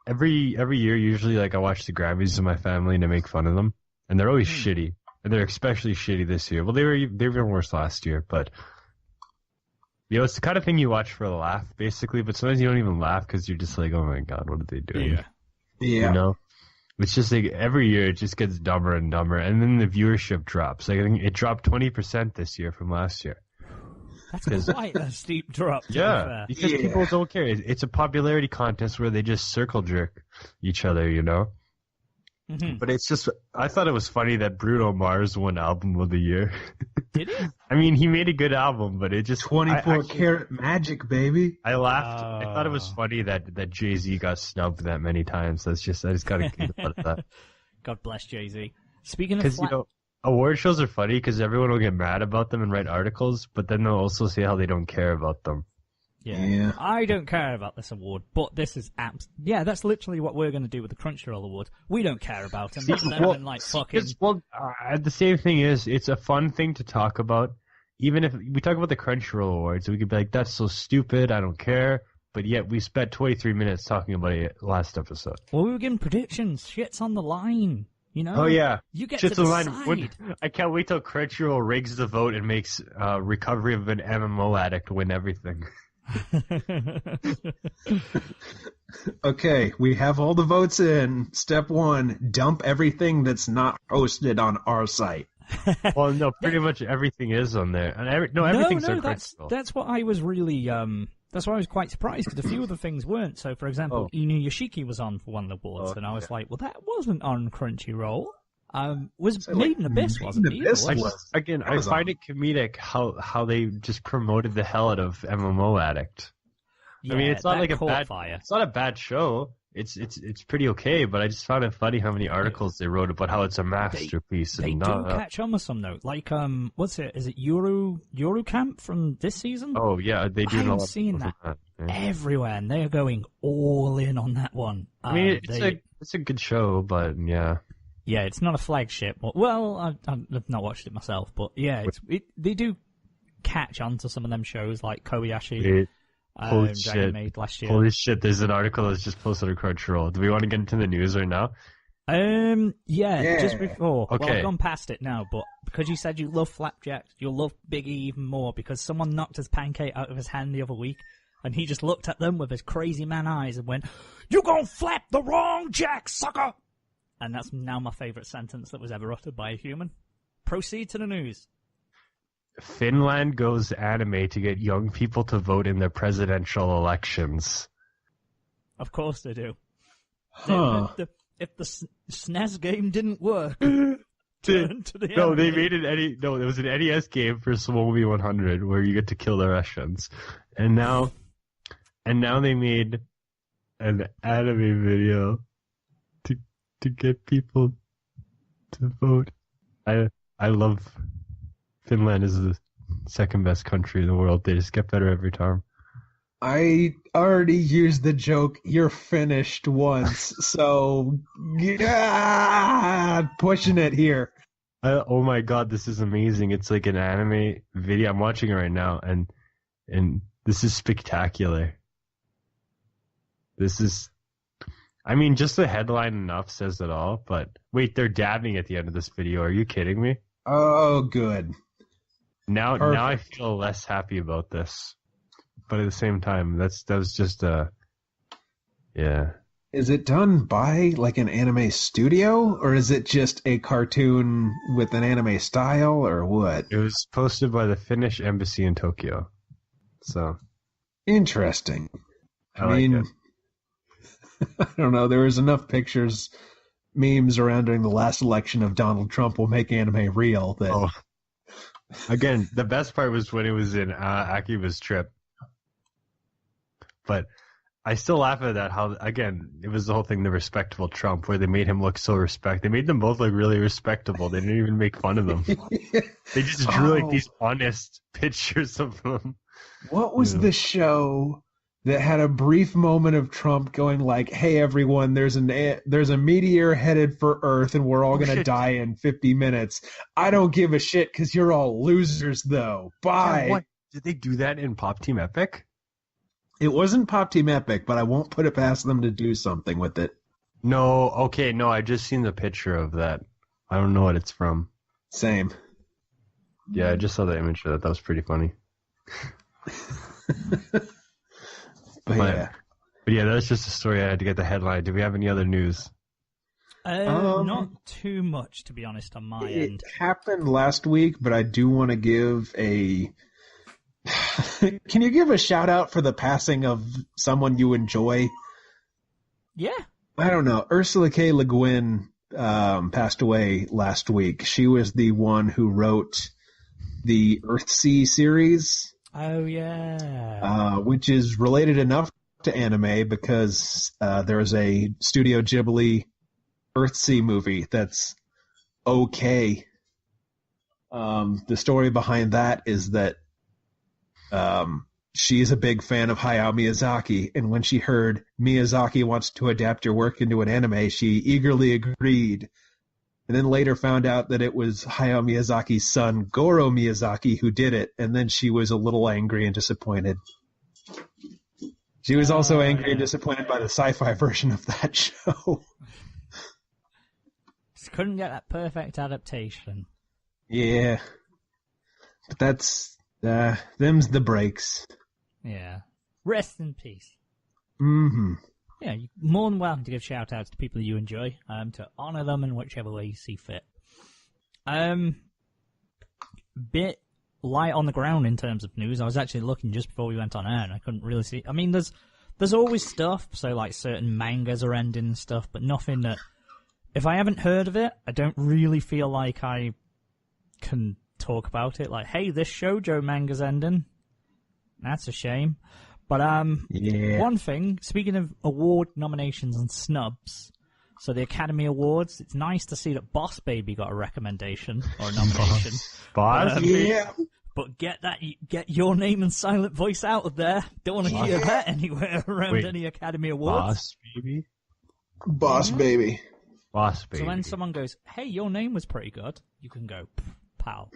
every year usually like I watch the Grammys with my family and I make fun of them, and they're always shitty, and they're especially shitty this year. Well, they were even worse last year, but you know, it's the kind of thing you watch for a laugh, basically. But sometimes you don't even laugh because you're just like, oh my god, what are they doing? Yeah. You know, it's just like every year it just gets dumber and dumber, and then the viewership drops. Like I think it dropped 20% this year from last year. That's quite a steep drop. Yeah, because people don't care. It's a popularity contest where they just circle jerk each other, you know? Mm-hmm. But it's just, I thought it was funny that Bruno Mars won Album of the Year. Did he? I mean, he made a good album, but it just... 24 karat magic, baby. I laughed. I thought it was funny that Jay-Z got snubbed that many times. I just got to get about that. God bless Jay-Z. Speaking of... Because, you know, award shows are funny because everyone will get mad about them and write articles, but then they'll also say how they don't care about them. Yeah. I don't care about this award, but this is that's literally what we're going to do with the Crunchyroll Award. We don't care about them. The same thing is, it's a fun thing to talk about. Even if we talk about the Crunchyroll Awards, we could be like, that's so stupid, I don't care. But yet we spent 23 minutes talking about it last episode. Well, we were giving predictions. Shit's on the line. You know? Oh, yeah. You get to decide. I can't wait till Crunchyroll rigs the vote and makes Recovery of an MMO Addict win everything. Okay, we have all the votes in. Step 1, dump everything that's not hosted on our site. Well, no, pretty much everything is on there. And everything's on Crunchyroll. That's what I was really... That's why I was quite surprised, because a few of the things weren't. So, for example, Inuyashiki was on for one of the awards, and I was like, well, that wasn't on Crunchyroll. Was Made in Abyss wasn't either. I find it comedic how they just promoted the hell out of MMO Addict. Yeah, I mean, it's not like it's not a bad show. It's pretty okay, but I just found it funny how many articles they wrote about how it's a masterpiece. They do catch on with some though. Like what's it? Is it Yuru Camp from this season? Oh yeah, they do. I'm seeing that everywhere, and they are going all in on that one. I mean, it's a good show, but yeah. Yeah, it's not a flagship. Well, I've not watched it myself, but yeah, they do catch on to some of them shows like Kobayashi. Holy Dragon shit! Maid last year. Holy shit! There's an article that's just posted on Crunchyroll. Do we want to get into the news right now? Yeah. Just before. Okay. Well, I've gone past it now, but because you said you love flapjacks, you'll love Big E even more because someone knocked his pancake out of his hand the other week, and he just looked at them with his crazy man eyes and went, "You gonna flap the wrong jack, sucker!" And that's now my favorite sentence that was ever uttered by a human. Proceed to the news. Finland goes anime to get young people to vote in their presidential elections. Of course they do. Huh. If the SNES game didn't work, turn to the No, anime. they made there was an NES game for Swomobee 100 where you get to kill the Russians. And now they made an anime video to get people to vote. I love Finland is the second best country in the world. They just get better every time. I already used the joke, you're finished once, so pushing it here. Oh my god, this is amazing. It's like an anime video. I'm watching it right now, and this is spectacular. This is... I mean, just the headline enough says it all, but... Wait, they're dabbing at the end of this video. Are you kidding me? Oh, good. Now I feel less happy about this. But at the same time, that was just yeah. Is it done by like an anime studio, or is it just a cartoon with an anime style, or what? It was posted by the Finnish embassy in Tokyo. So interesting. I like mean, it. I don't know. There was enough pictures, memes around during the last election of Donald Trump will make anime real. That Oh. Again, the best part was when it was in Akiba's trip. But I still laugh at that, how, again, it was the whole thing, the respectable Trump, where they made him look so They made them both look really respectable. They didn't even make fun of them. They just drew like these honest pictures of them. What was the show that had a brief moment of Trump going like, "Hey everyone, there's a meteor headed for Earth and we're all going to die in 50 minutes. I don't give a shit cuz you're all losers though. Bye." Yeah, what? Did they do that in Pop Team Epic? It wasn't Pop Team Epic, but I won't put it past them to do something with it. No, okay, no, I just seen the picture of that. I don't know what it's from. Same. Yeah, I just saw the image of that. That was pretty funny. But yeah. But yeah, that's just a story. I had to get the headline. Do we have any other news? Not too much, to be honest, on my end. It happened last week, but I do want to give a... Can you give a shout out for the passing of someone you enjoy? Yeah. I don't know. Ursula K. Le Guin passed away last week. She was the one who wrote the Earthsea series. Oh, yeah. Which is related enough to anime because there's a Studio Ghibli Earthsea movie that's okay. The story behind that is that she is a big fan of Hayao Miyazaki, and when she heard Miyazaki wants to adapt your work into an anime, she eagerly agreed, and then later found out that it was Hayao Miyazaki's son, Goro Miyazaki, who did it, and then she was a little angry and disappointed. She was also angry and disappointed by the sci-fi version of that show. Just couldn't get that perfect adaptation. Yeah. But that's... them's the breaks. Yeah. Rest in peace. Mm-hmm. Yeah, you're more than welcome to give shout-outs to people you enjoy, to honour them in whichever way you see fit. Bit light on the ground in terms of news. I was actually looking just before we went on air, and I couldn't really see... I mean, there's always stuff, so like certain mangas are ending and stuff, but nothing that... If I haven't heard of it, I don't really feel like I can talk about it. Like, hey, this shoujo manga's ending. That's a shame. But one thing, speaking of award nominations and snubs, so the Academy Awards, it's nice to see that Boss Baby got a recommendation or a nomination. Boss? Yeah. But get Your Name and Silent Voice out of there. Don't want to hear that anywhere around any Academy Awards. Boss Baby? Boss Baby. Boss Baby. So when someone goes, hey, Your Name was pretty good, you can go, pal,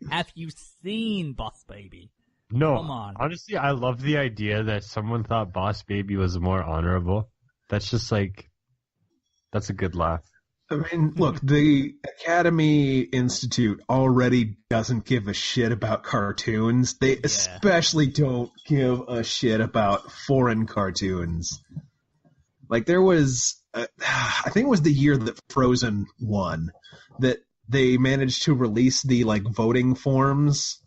have you seen Boss Baby? No, Come on. Honestly, I love the idea that someone thought Boss Baby was more honorable. That's just like, that's a good laugh. I mean, look, the Academy Institute already doesn't give a shit about cartoons. They especially don't give a shit about foreign cartoons. Like, there was, I think it was the year that Frozen won, that they managed to release the, like, voting forms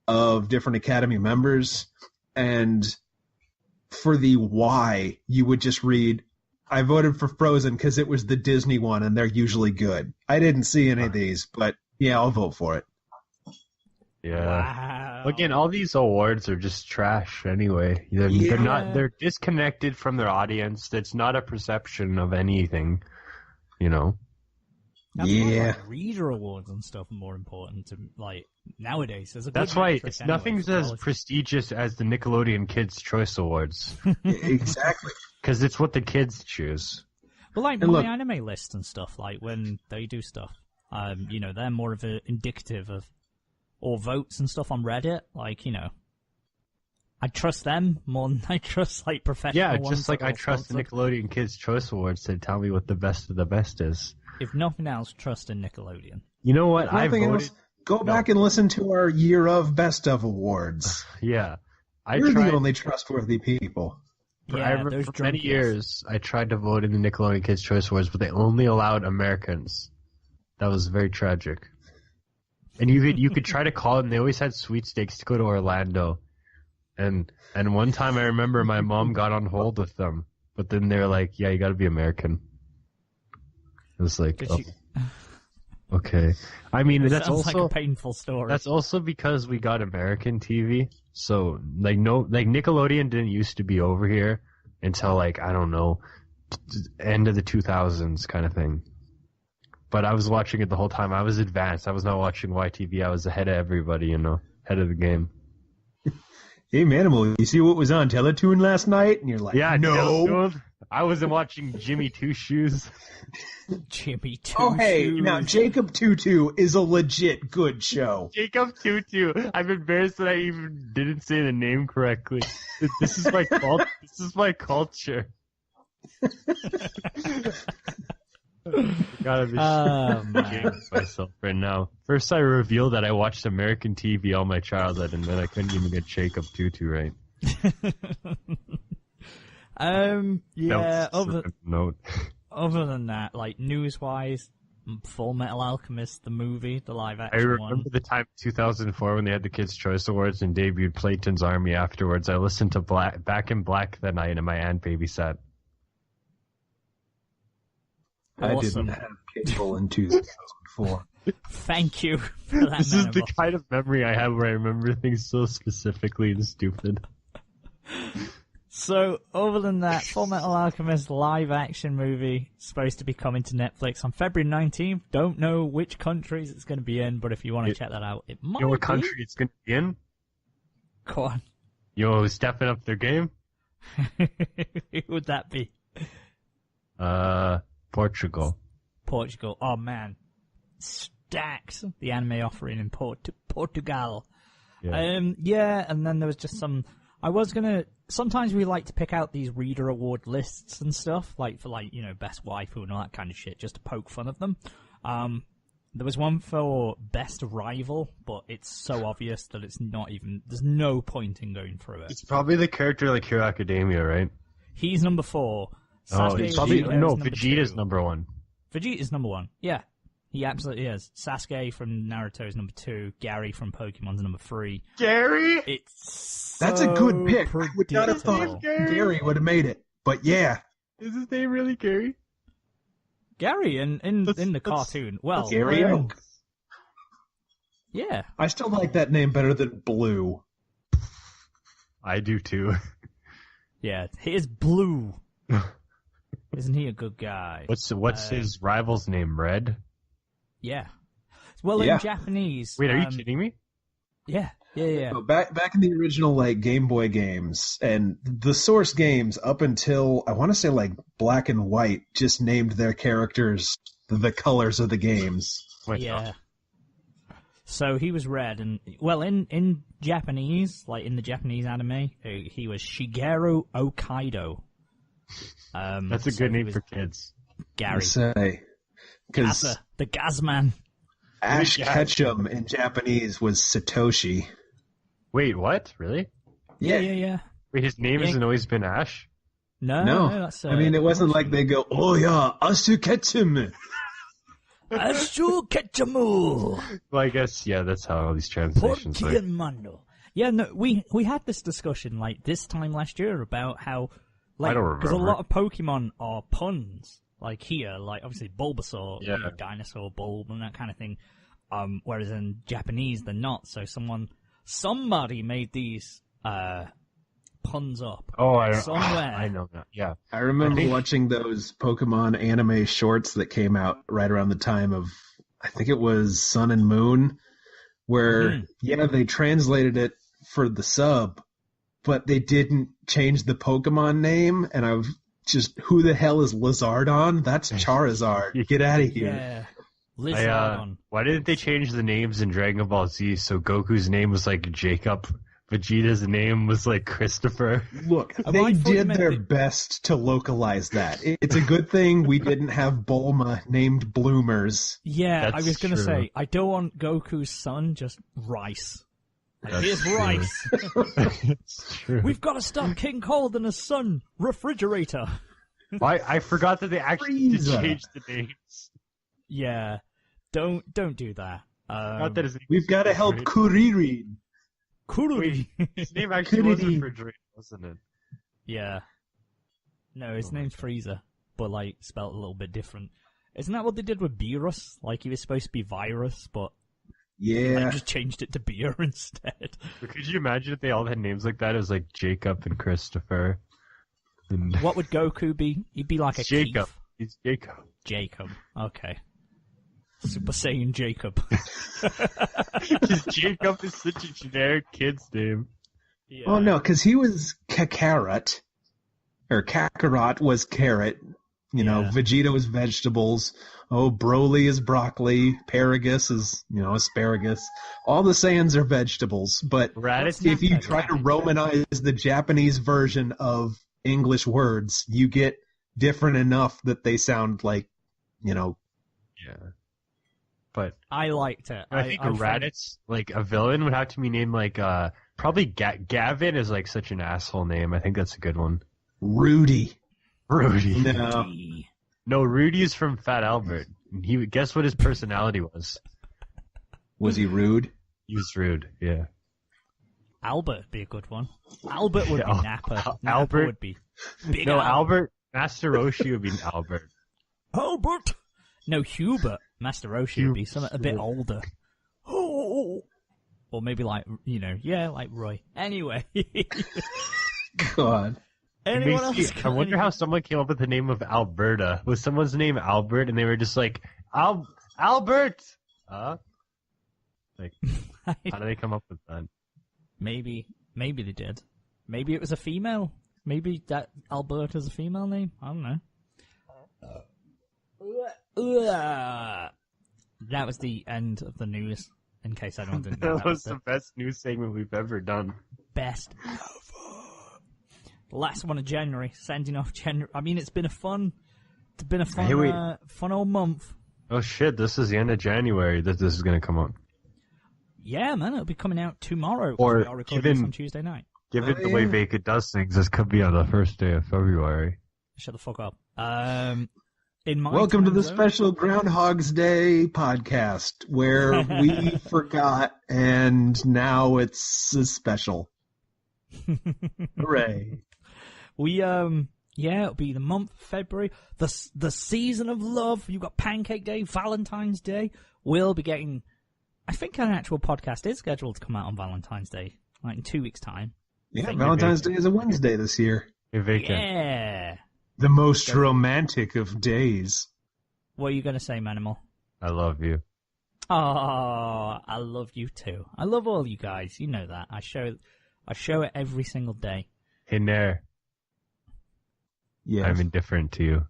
of different Academy members, and for the why, you would just read, I voted for Frozen because it was the Disney one, and they're usually good. I didn't see any of these, but yeah, I'll vote for it. Yeah. Wow. Again, all these awards are just trash anyway. They're disconnected from their audience. It's not a perception of anything, you know? That's why, like, reader awards and stuff are more important to, like, nowadays. That's why nothing's as prestigious as the Nickelodeon Kids' Choice Awards. Exactly. Because it's what the kids choose. But like my anime list and stuff, like when they do stuff, you know, they're more of an indicative of, or votes and stuff on Reddit, like, you know, I trust them more than I trust, like, professional ones. Yeah, just like I trust the Nickelodeon Kids' Choice Awards to tell me what the best of the best is. If nothing else, trust in Nickelodeon. You know what? Go back and listen to our Year of Best of Awards. Yeah. You're the only trustworthy people. For many years, I tried to vote in the Nickelodeon Kids' Choice Awards, but they only allowed Americans. That was very tragic. And you could try to call them. They always had sweepstakes to go to Orlando. And one time I remember my mom got on hold with them. But then they're like, yeah, you got to be American. It was like, okay. I mean, It that's sounds also like a painful story. That's also because we got American TV. So Nickelodeon didn't used to be over here until like, I don't know, end of the 2000s kind of thing. But I was watching it the whole time. I was advanced. I was not watching YTV. I was ahead of everybody, ahead of the game. Hey, Manimal, you see what was on Teletoon last night? And you're like, Yeah, no. I wasn't watching Jimmy Two Shoes. Jimmy Two Oh, hey, Shoes. now Jacob Tutu is a legit good show. Jacob Tutu. I'm embarrassed that I even didn't say the name correctly. This is my This is my culture. Gotta be ashamed of myself right now. First, I revealed that I watched American TV all my childhood, and then I couldn't even get Jacob Tutu right. Yeah. Note. Other than that, like news-wise, Full Metal Alchemist, the movie, the live-action I one. remember the time 2004 when they had the Kids' Choice Awards and debuted Playton's Army afterwards. I listened to Back in Black that night, and my aunt babysat. I Awesome. didn't have cable in 2004. Thank you for that. This is the Manimal. kind of memory I have where I remember things so specifically and stupid. So, other than that, Full Metal Alchemist live-action movie supposed to be coming to Netflix on February 19th. Don't know which countries it's going to be in, but if you want to check that out, it might You know what be. country it's going to be in? Go on. You know who's stepping up their game? Who would that be? Portugal. Portugal. Oh, man. Stacks. The anime offering in Portugal. Yeah. And then there was just some... Sometimes we like to pick out these reader award lists and stuff, like for best waifu and all that kind of shit, just to poke fun of them. There was one for best rival, but it's so obvious that it's not even, there's no point in going through it. It's probably the character like Hero Academia, right? He's number 4. Oh, it's probably, Vegeta's Vegeta's 2. number 1. Vegeta's number 1, yeah. He absolutely is. Sasuke from Naruto is number 2. Gary from Pokemon's number 3. Gary? That's a good pick. I would not have predictable. thought Gary would have made it. But yeah. Is his name really Gary? Gary in the cartoon. Well, Gary Oak. Yeah. I still like that name better than Blue. I do too. Yeah, here's Blue. Isn't he a good guy? What's his rival's name? Red? Yeah. Well, Yeah. in Japanese. Wait, are you kidding me? Yeah. So back in the original Game Boy games and the Source games up until I want to say Black and White just named their characters the colors of the games. Wait, Yeah. So he was red, and in Japanese, in the Japanese anime, he was Shigeru Okaido. That's a good name for kids. Gary. Say, because Gaza, the Gazman. Ash Ketchum in Japanese was Satoshi. Wait, what? Really? Yeah. Wait, his name hasn't always been Ash? No, that's I mean, it wasn't like they go, oh yeah, Asu Ketchum. Ashu Ketchamu. Well, I guess, that's how all these translations work. Porkimando. Yeah, no, we had this discussion this time last year about how I don't remember. because a lot of Pokemon are puns. Here, obviously Bulbasaur, dinosaur, bulb, and that kind of thing. Whereas in Japanese, they're not. So somebody made these puns up. Oh, I somewhere. know that. Yeah. I remember watching those Pokemon anime shorts that came out right around the time of, I think it was Sun and Moon, where, they translated it for the sub, but they didn't change the Pokemon name, and I've just, who the hell is Lizardon? That's Charizard. Get out of here. Yeah. Lizardon. Why didn't they change the names in Dragon Ball Z so Goku's name was Jacob, Vegeta's name was Christopher? Look, they did their best to localize that. It's a good thing we didn't have Bulma named Bloomers. Yeah, That's I was going to true. say, I don't want Goku's son, just Rice. Here's true. Rice. It's true. We've got to stop King Cold and his son, Refrigerator. I forgot that they actually did Frieza. change the names. Yeah, don't do that. Not that his name We've got to help Kuririn. Kururi. His name actually was Kuriri. Refrigerator, wasn't it? Yeah. No, his name's Frieza, but like spelled a little bit different. Isn't that what they did with Beerus? Like he was supposed to be Virus, but Yeah. they just changed it to Beer instead. But could you imagine if they all had names like that? It was like Jacob and Christopher. And What would Goku be? He'd be like a Jacob. Keith. He's Jacob. Jacob. Okay. Super Saiyan Jacob. Because Jacob is such a generic kid's name. Yeah. Oh no, because he was Kakarot, or Kakarot was carrot. You know, Yeah. Vegeta is vegetables. Oh, Broly is broccoli. Paragus is, asparagus. All the Saiyans are vegetables. But Raditz. if you Snapchat, try to yeah. Romanize the Japanese version of English words, you get different enough that they sound like, Yeah. But I liked it. I think a Raditz, like a villain, would have to be named like probably Gavin is like such an asshole name. I think that's a good one. Rudy. Rudy. No. No, Rudy is from Fat Albert. He guess what his personality was. Was he rude? He was rude. Yeah. Albert would be a good one. Albert would be Yeah, Nappa. Nappa Albert- would be Big No, Al. Albert. Master Roshi would be Albert. Albert. No, Hubert. Master Roshi would be something a bit Hubert. older. Oh. Or maybe like, like Roy. Anyway. God. Anyone Makes me- else? I got wonder how someone came up with the name of Alberta. Was someone's name Albert, and they were just like, Albert! Like, how do they come up with that? Maybe they did. Maybe it was a female. Maybe that Alberta's a female name. I don't know. That was the end of the news. In case anyone didn't know, That was the best news segment we've ever done. best ever. The last one of January, sending off January. I mean, it's been a fun Hey, wait. fun old month. Oh shit, this is the end of January that this is gonna come out. Yeah, man, it'll be coming out tomorrow. 'cause Or we are recording this given- on Tuesday night. Given Oh, the way yeah. Vacant does things, this could be on the first day of February. Shut the fuck up. In my Welcome to time the zone- special Groundhog's Day podcast where we forgot and now it's a special. Hooray. We it'll be the month of February, the season of love. You've got Pancake Day, Valentine's Day. We'll be getting, I think an actual podcast is scheduled to come out on Valentine's Day, like in 2 weeks' time. Yeah, Valentine's Day is a Wednesday this year. Hey, Vacant. Yeah. The most romantic of days. What are you gonna say, Manimal? I love you. Oh, I love you too. I love all you guys. You know that. I show it every single day. Hey, Nair, Yes. I'm indifferent to you.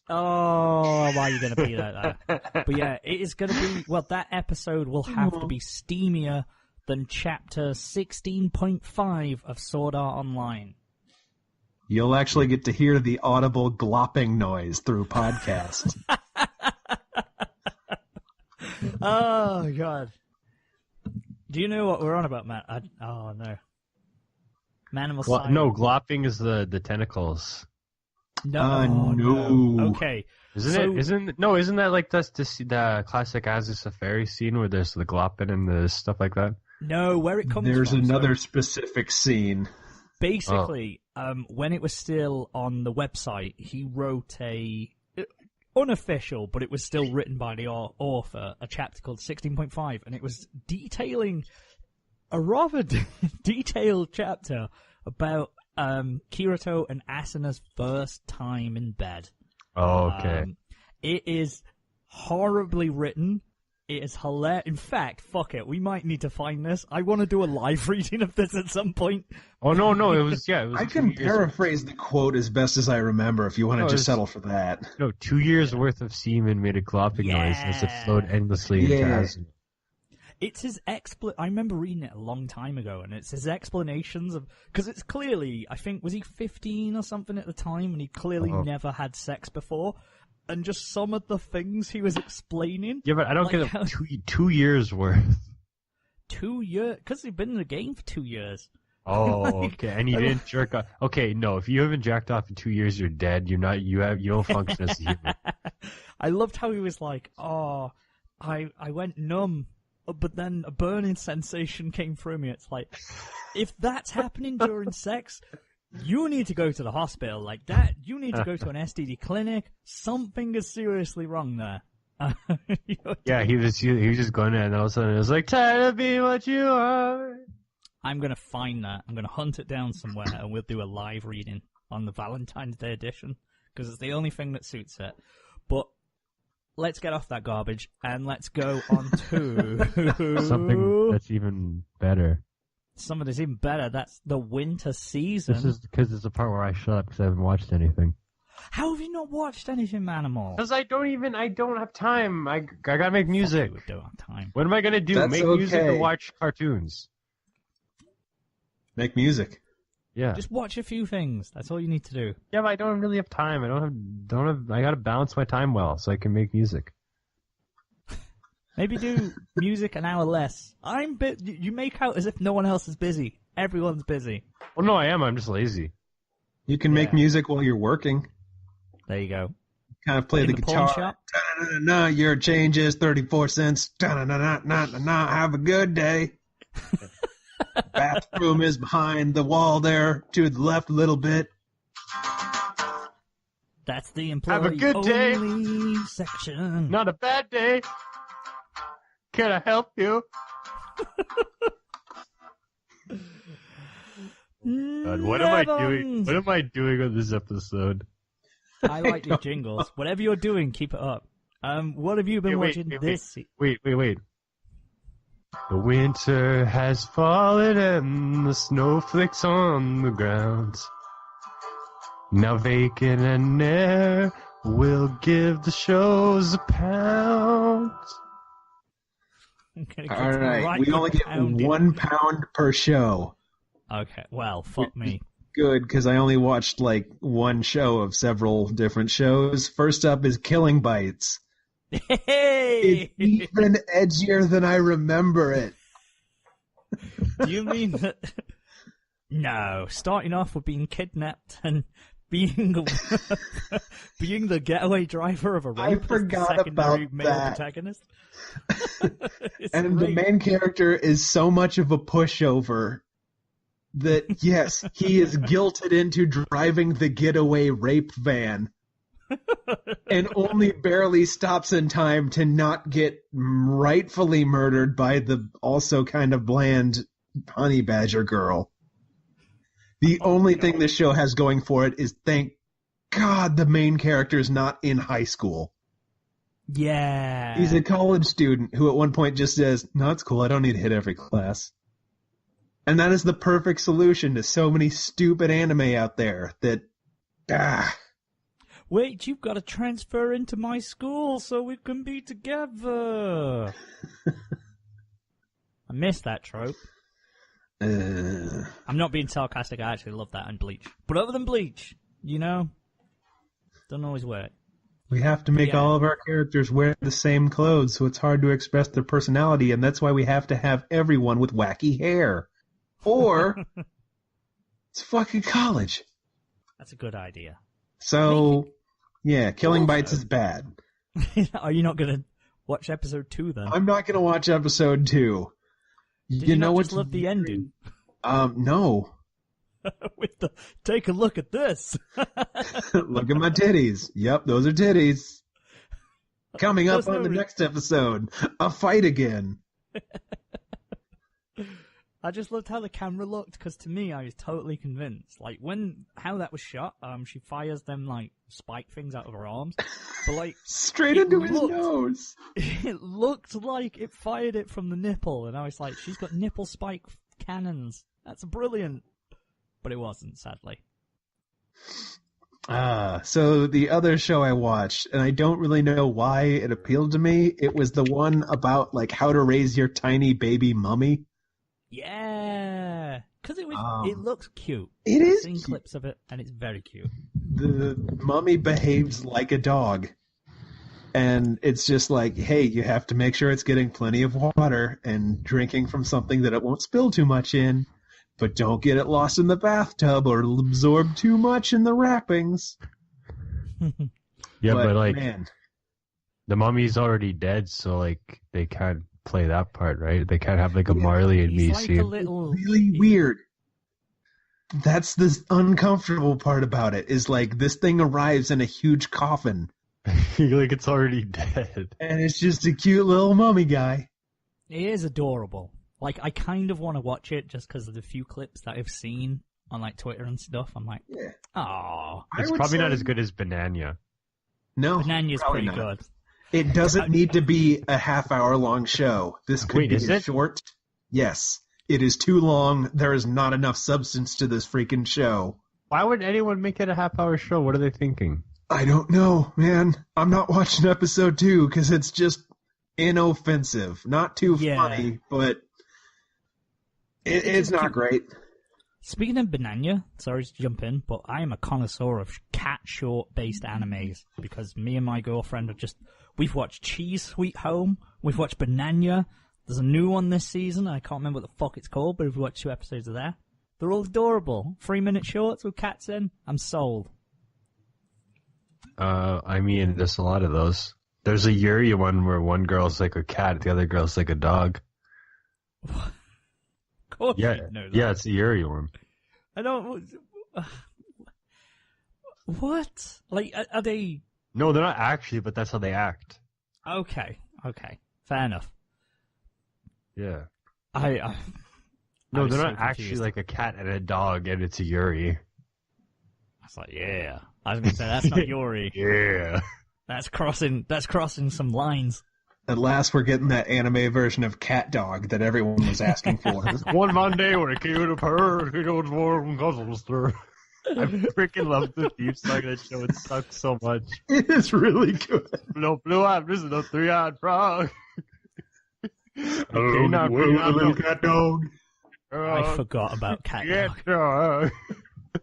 Oh, why are you going to be like that? But yeah, it is going to be, well, that episode will have to be steamier than chapter 16.5 of Sword Art Online. You'll actually get to hear the audible glopping noise through podcast. Oh, God. Do you know what we're on about, Matt? Oh, no. Manimal Silent. No, glopping is the tentacles. No. no. Okay. Isn't that like the classic Azu Safari scene where there's the glopping and the stuff like that? No, where it comes There's from. another So specific scene. basically, when it was still on the website, he wrote unofficial, but it was still written by the author, a chapter called 16.5, and it was detailing a rather detailed chapter about Kirito and Asuna's first time in bed. Oh, okay. It is horribly written. It is hilarious. In fact, fuck it. We might need to find this. I want to do a live reading of this at some point. Oh, no, it was, yeah. It was I 2 can years, paraphrase the quote as best as I remember if you want to No, just it's- settle for that. No, 2 years worth of semen made a glopping noise as it flowed endlessly into Yeah. Azu. It's his I remember reading it a long time ago, and it's his explanations of... Because it's clearly, I think, was he 15 or something at the time, and he clearly never had sex before, and just some of the things he was explaining... Yeah, but I don't Like get how- it. 2 years worth. 2 years... Because he'd been in the game for 2 years. Oh, okay. And you didn't jerk off. Okay, no. If you haven't jacked off in 2 years, you're dead. You're not. You don't function as a human. I loved how he was like, "Oh, I went numb, but then a burning sensation came through me." It's like, if that's happening during sex, You need to go to the hospital like that. You need to go to an STD clinic. Something is seriously wrong there. Yeah, he was just going there, and all of a sudden it was like, tired of being what you are. I'm going to find that. I'm going to hunt it down somewhere, and we'll do a live reading on the Valentine's Day edition, because it's the only thing that suits it. But let's get off that garbage, and let's go on to... Something that's even better. Something that's even better. That's the winter season. This is because it's the part where I shut up because I haven't watched anything. How have you not watched anything, Manimal? Because I don't have time. I gotta make music. We don't have time. What am I gonna do? That's Make music okay. or watch cartoons? Make music. Yeah. Just watch a few things. That's all you need to do. Yeah, but I don't really have time. I gotta balance my time well so I can make music. Maybe do music an hour less. You make out as if no one else is busy. Everyone's busy. Well, no, I am. I'm just lazy. You can make music while you're working. There you go. Kind of play In the the pawn guitar. shop? Da-na-na-na, your change is 34 cents. Da-na-na-na-na-na, have a good day. Bathroom is behind the wall there, to the left a little bit. That's the employee Have a good day. only section. Not a bad day. Can I help you? God, what am I doing? What am I doing on this episode? I like your jingles. Whatever you're doing, keep it up. What have you been watching this? Wait. The winter has fallen and the snowflakes on the ground. Now Vacant and Nair will give the shows a pound. All right, we only get pounding. £1 per show. Okay, well, fuck me. Good, because I only watched like one show of several different shows. First up is Killing Bites. Hey! It's even edgier than I remember it. Do you mean that? No, starting off with being kidnapped and being the getaway driver of a I rapist, forgot secondary about male that. protagonist. And great. the main character is so much of a pushover that, yes, he is guilted into driving the getaway rape van and only barely stops in time to not get rightfully murdered by the also kind of bland honey badger girl. The only thing this show has going for it is, thank God, the main character is not in high school. Yeah. He's a college student who at one point just says, no, it's cool, I don't need to hit every class. And that is the perfect solution to so many stupid anime out there that, Wait, you've got to transfer into my school so we can be together. I miss that trope. I'm not being sarcastic, I actually love that in Bleach. But other than Bleach, doesn't always work. We have to make all of our characters wear the same clothes, so it's hard to express their personality, and that's why we have to have everyone with wacky hair. Or, it's fucking college. That's a good idea. So, yeah, Killing Bites is bad. Are you not going to watch episode 2 then? I'm not going to watch episode 2. Did you not just love the ending? No. With the, take a look at this. Look at my titties. Yep, those are titties. Coming up on the next episode, a fight again. I just loved how the camera looked, because to me, I was totally convinced. Like, how that was shot, she fires them, like, spike things out of her arms. But, like... Straight into his nose! It looked like it fired it from the nipple, and I was like, she's got nipple spike cannons. That's brilliant. But it wasn't, sadly. So the other show I watched, and I don't really know why it appealed to me, it was the one about, like, how to raise your tiny baby mummy. Yeah, because it looks cute. It I've is seen cute. clips of it, and it's very cute. The mummy behaves like a dog. And it's just like, hey, you have to make sure it's getting plenty of water and drinking from something that it won't spill too much in. But don't get it lost in the bathtub or it'll absorb too much in the wrappings. Yeah, but like, man, the mummy's already dead, so like, they can't play that part, right? They can't have like a Marley and He's Me like scene. a little... really weird. that's the uncomfortable part about it, is like this thing arrives in a huge coffin. Like it's already dead. And it's just a cute little mummy guy. It is adorable. Like, I kind of want to watch it just because of the few clips that I've seen on, like, Twitter and stuff. I'm like, Yeah. oh. It's probably not as good as Banana. No. Banana's probably pretty not. good. It doesn't need to be a half-hour long show. This could be is it? short. Yes. It is too long. There is not enough substance to this freaking show. Why would anyone make it a half-hour show? What are they thinking? I don't know, man. I'm not watching episode 2 because it's just inoffensive. Not too funny, but it's not great. Speaking of Banana, sorry to jump in, but I am a connoisseur of cat short-based animes because me and my girlfriend we've watched Cheese Sweet Home, we've watched Banana, there's a new one this season, I can't remember what the fuck it's called, but we've watched 2 episodes of that. They're all adorable. 3-minute shorts with cats in. I'm sold. I mean, there's a lot of those. There's a Yuri one where one girl's like a cat, the other girl's like a dog. Of course Yeah, you know that. yeah, it's the Yuri one. I don't... What? Like, are they... No, they're not actually, but that's how they act. Okay. Fair enough. Yeah. I No, was they're so not actually confused. like a cat and a dog, and it's a Yuri. I was like, yeah. I was going to say, that's not Yuri. Yeah. That's crossing some lines. At last, we're getting that anime version of Cat Dog that everyone was asking for. One Monday when I came to her, he goes warm guzzles through. I freaking love the theme song of that show. It sucks so much. It is really good. No blue-eyed, this is no three-eyed frog. Hello, not well, bring out little no- cat dog. I forgot about Cat Yeah, Dog.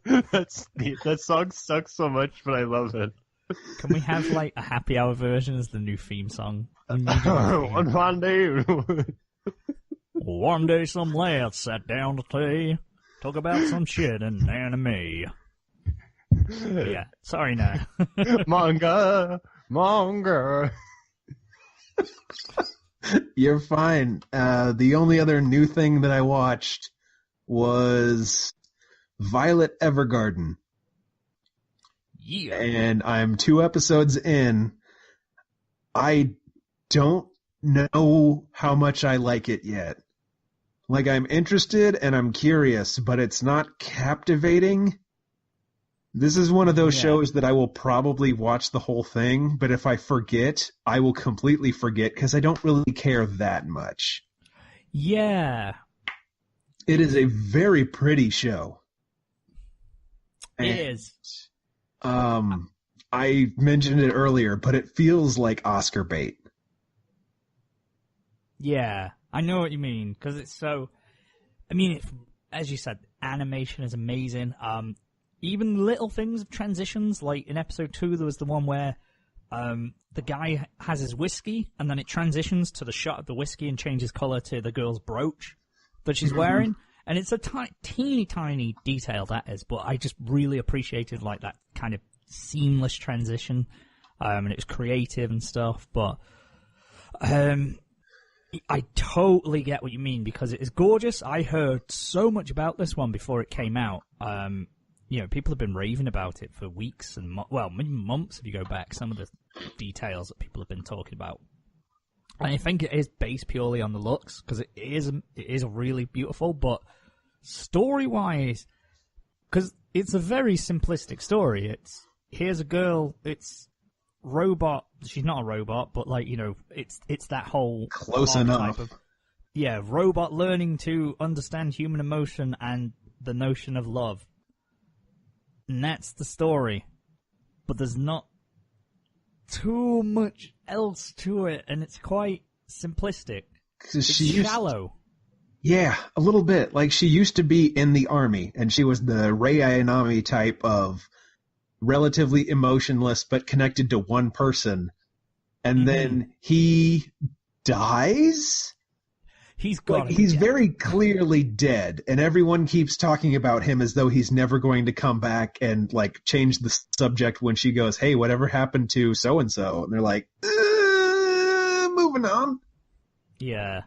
that song sucks so much, but I love it. Can we have, like, a happy hour version as the new theme song? One Monday. One day some lads sat down to tea, talk about some shit in anime. Yeah, sorry now. Manga. You're fine. The only other new thing that I watched was Violet Evergarden. Yeah. And I'm 2 episodes in. I don't know how much I like it yet. Like, I'm interested and I'm curious, but it's not captivating. This is one of those shows that I will probably watch the whole thing, but if I forget, I will completely forget because I don't really care that much. Yeah. It is a very pretty show. It is. I mentioned it earlier, but it feels like Oscar bait. Yeah, I know what you mean, because it's so... I mean, as you said, animation is amazing. Even little things of transitions, like in episode 2, there was the one where the guy has his whiskey, and then it transitions to the shot of the whiskey and changes color to the girl's brooch that she's wearing. And it's a teeny tiny detail that is, but I just really appreciated like that kind of seamless transition, and it was creative and stuff. But I totally get what you mean because it is gorgeous. I heard so much about this one before it came out. People have been raving about it for weeks and maybe months if you go back. Some of the details that people have been talking about. And I think it is based purely on the looks because it is really beautiful, but story-wise, because it's a very simplistic story. It's here's a girl. It's robot. She's not a robot, but it's that whole Close enough. type of robot learning to understand human emotion and the notion of love. And that's the story. But there's not too much else to it, and it's quite simplistic. It's shallow. Yeah, a little bit. Like, she used to be in the army, and she was the Rei Ayanami type of relatively emotionless but connected to one person. And then he dies? He's very clearly dead, and everyone keeps talking about him as though he's never going to come back and, change the subject when she goes, hey, whatever happened to so-and-so? And they're like, moving on. Yeah.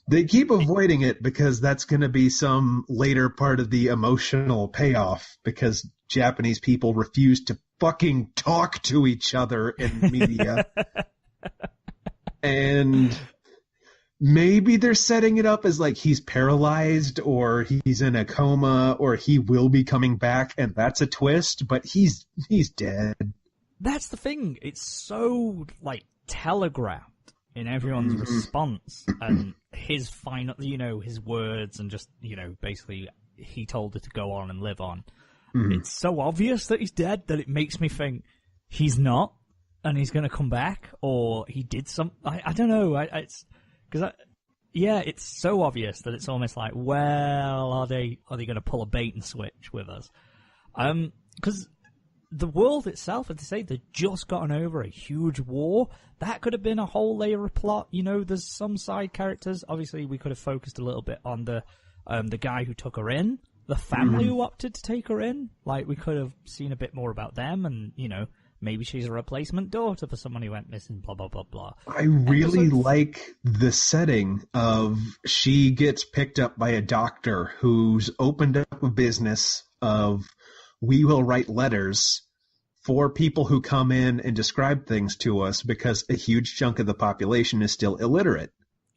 They keep avoiding it because that's going to be some later part of the emotional payoff because Japanese people refuse to fucking talk to each other in media. And maybe they're setting it up as like he's paralyzed or he's in a coma or he will be coming back, and that's a twist, but he's dead. That's the thing. It's so, like, telegraphed in everyone's response and his final, his words and just, basically he told her to go on and live on. It's so obvious that he's dead that it makes me think he's not and he's going to come back or he did something. I don't know. It's so obvious that it's almost like, well, are they going to pull a bait and switch with us? Because the world itself, as they say, they've just gotten over a huge war. That could have been a whole layer of plot. There's some side characters. Obviously, we could have focused a little bit on the guy who took her in, the family who opted to take her in. Like, we could have seen a bit more about them, and maybe she's a replacement daughter for someone who went missing. Blah blah blah blah. I really like the setting of she gets picked up by a doctor who's opened up a business of. We will write letters for people who come in and describe things to us because a huge chunk of the population is still illiterate.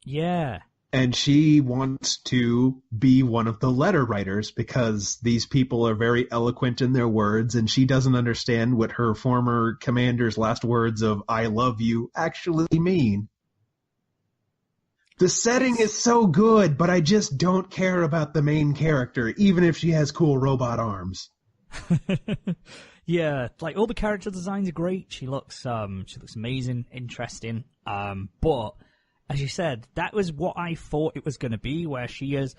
Yeah. And she wants to be one of the letter writers because these people are very eloquent in their words, and she doesn't understand what her former commander's last words of "I love you" actually mean. The setting is so good, but I just don't care about the main character, even if she has cool robot arms. Yeah, like all the character designs are great. She looks amazing, interesting. But as you said, that was what I thought it was going to be, where she is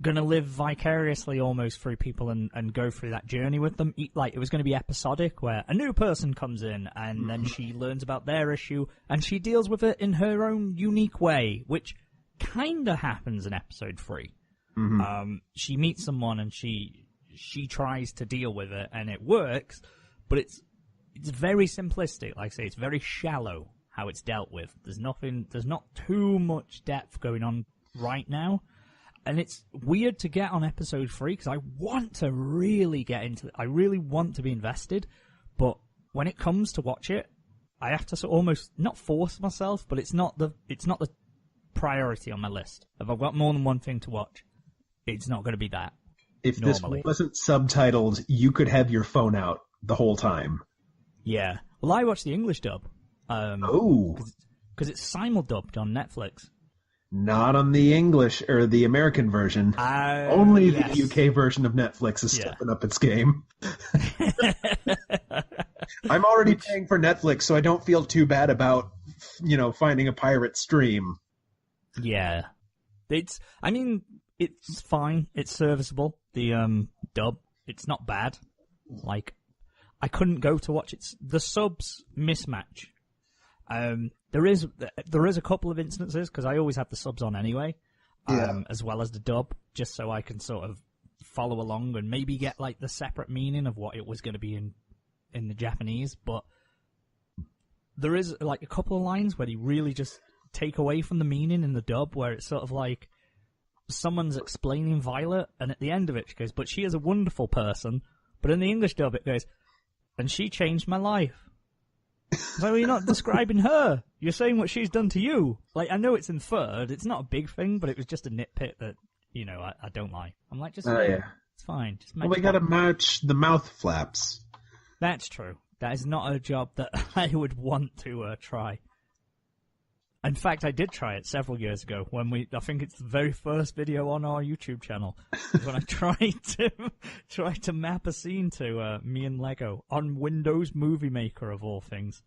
going to live vicariously almost through people and go through that journey with them. Like, it was going to be episodic, where a new person comes in and then she learns about their issue and she deals with it in her own unique way, which kind of happens in episode 3. She meets someone and she tries to deal with it, and it works, but it's very simplistic. Like I say, it's very shallow how it's dealt with. There's not too much depth going on right now, and it's weird to get on episode 3 because I want to really get into it. I really want to be invested, but when it comes to watch it, I have to almost not force myself, but it's not the priority on my list. If I've got more than one thing to watch, it's not going to be that. If normally. This wasn't subtitled, you could have your phone out the whole time. Yeah. Well, I watched the English dub. Because it's simuldubbed on Netflix. Not on the English or the American version. Only the UK version of Netflix is stepping up its game. I'm already paying for Netflix, so I don't feel too bad about, finding a pirate stream. Yeah. It's fine. It's serviceable. The dub, it's not bad. Like, I couldn't go to watch it. The subs mismatch. There is a couple of instances, because I always have the subs on anyway, as well as the dub, just so I can sort of follow along and maybe get like the separate meaning of what it was going to be in the Japanese. But there is like a couple of lines where they really just take away from the meaning in the dub, where it's sort of like someone's explaining Violet, and at the end of it she goes, "But she is a wonderful person." But in the English dub it goes, "And she changed my life." So you're not describing her. You're saying what she's done to you. Like, I know it's in third. It's not a big thing, but it was just a nitpick that, I don't like. I'm like, just it's fine. Just match. Well, they got to match the mouth flaps. That's true. That is not a job that I would want to try. In fact, I did try it several years ago when I think it's the very first video on our YouTube channel, when I tried to map a scene to me and Lego on Windows Movie Maker of all things.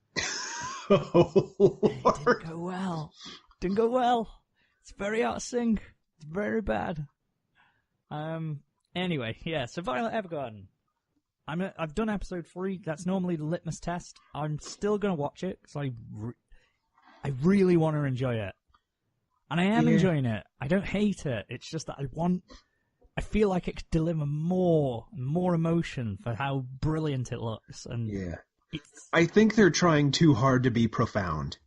Oh, it didn't go well. Didn't go well. It's very out of sync. It's very bad. Anyway, yeah. So Violet Evergarden. I've done episode 3. That's normally the litmus test. I'm still gonna watch it because I really want to enjoy it. And I am enjoying it. I don't hate it. It's just that I feel like it could deliver more emotion for how brilliant it looks. And I think they're trying too hard to be profound.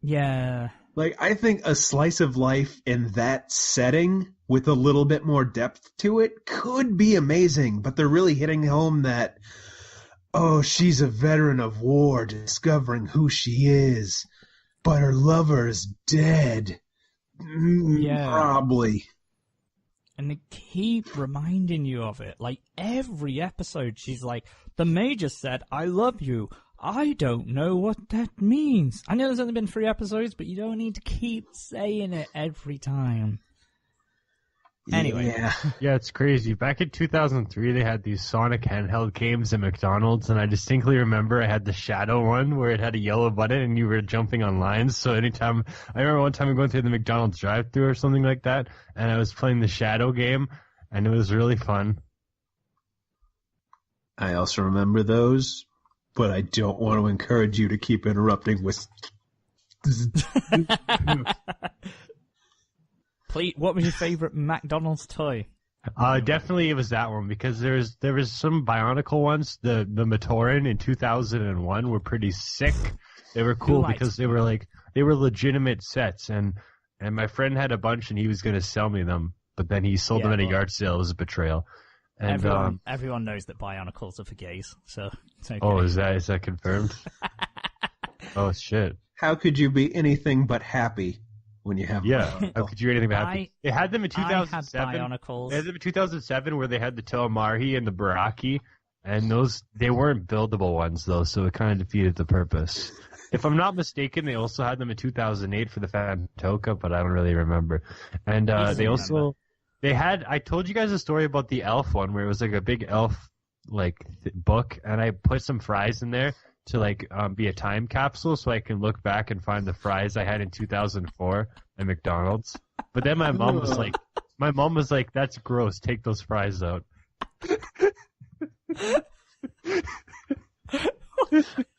Yeah. Like, I think a slice of life in that setting with a little bit more depth to it could be amazing, but they're really hitting home that, oh, she's a veteran of war discovering who she is, but her lover's dead. Yeah. Probably. And they keep reminding you of it. Like, every episode, she's like, the Major said, I love you. I don't know what that means. I know there's only been 3 episodes, but you don't need to keep saying it every time. Anyway. Yeah, it's crazy. Back in 2003, they had these Sonic handheld games at McDonald's, and I distinctly remember I had the Shadow one where it had a yellow button and you were jumping on lines. So I remember one time going through the McDonald's drive-thru or something like that, and I was playing the Shadow game, and it was really fun. I also remember those, but I don't want to encourage you to keep interrupting with... Please, what was your favorite McDonald's toy? Definitely it was that one, because there was some Bionicle ones. The Matoran in 2001 were pretty sick. They were cool because they were legitimate sets, and my friend had a bunch and he was going to sell me them, but then he sold them at a yard sale. It was a betrayal. And everyone knows that Bionicles are for gays, so it's okay. Oh, is that confirmed? Oh shit. How could you be anything but happy when you have how could you be anything but happy? They had them in 2007. I had Bionicles. They had them in 2007 where they had the Toamahi and the Baraki, and they weren't buildable ones though, so it kind of defeated the purpose. If I'm not mistaken, they also had them in 2008 for the Fantoka, but I don't really remember. And they also... I told you guys a story about the elf one where it was like a big elf book, and I put some fries in there to be a time capsule so I can look back and find the fries I had in 2004 at McDonald's. But then my mom was like, that's gross, take those fries out.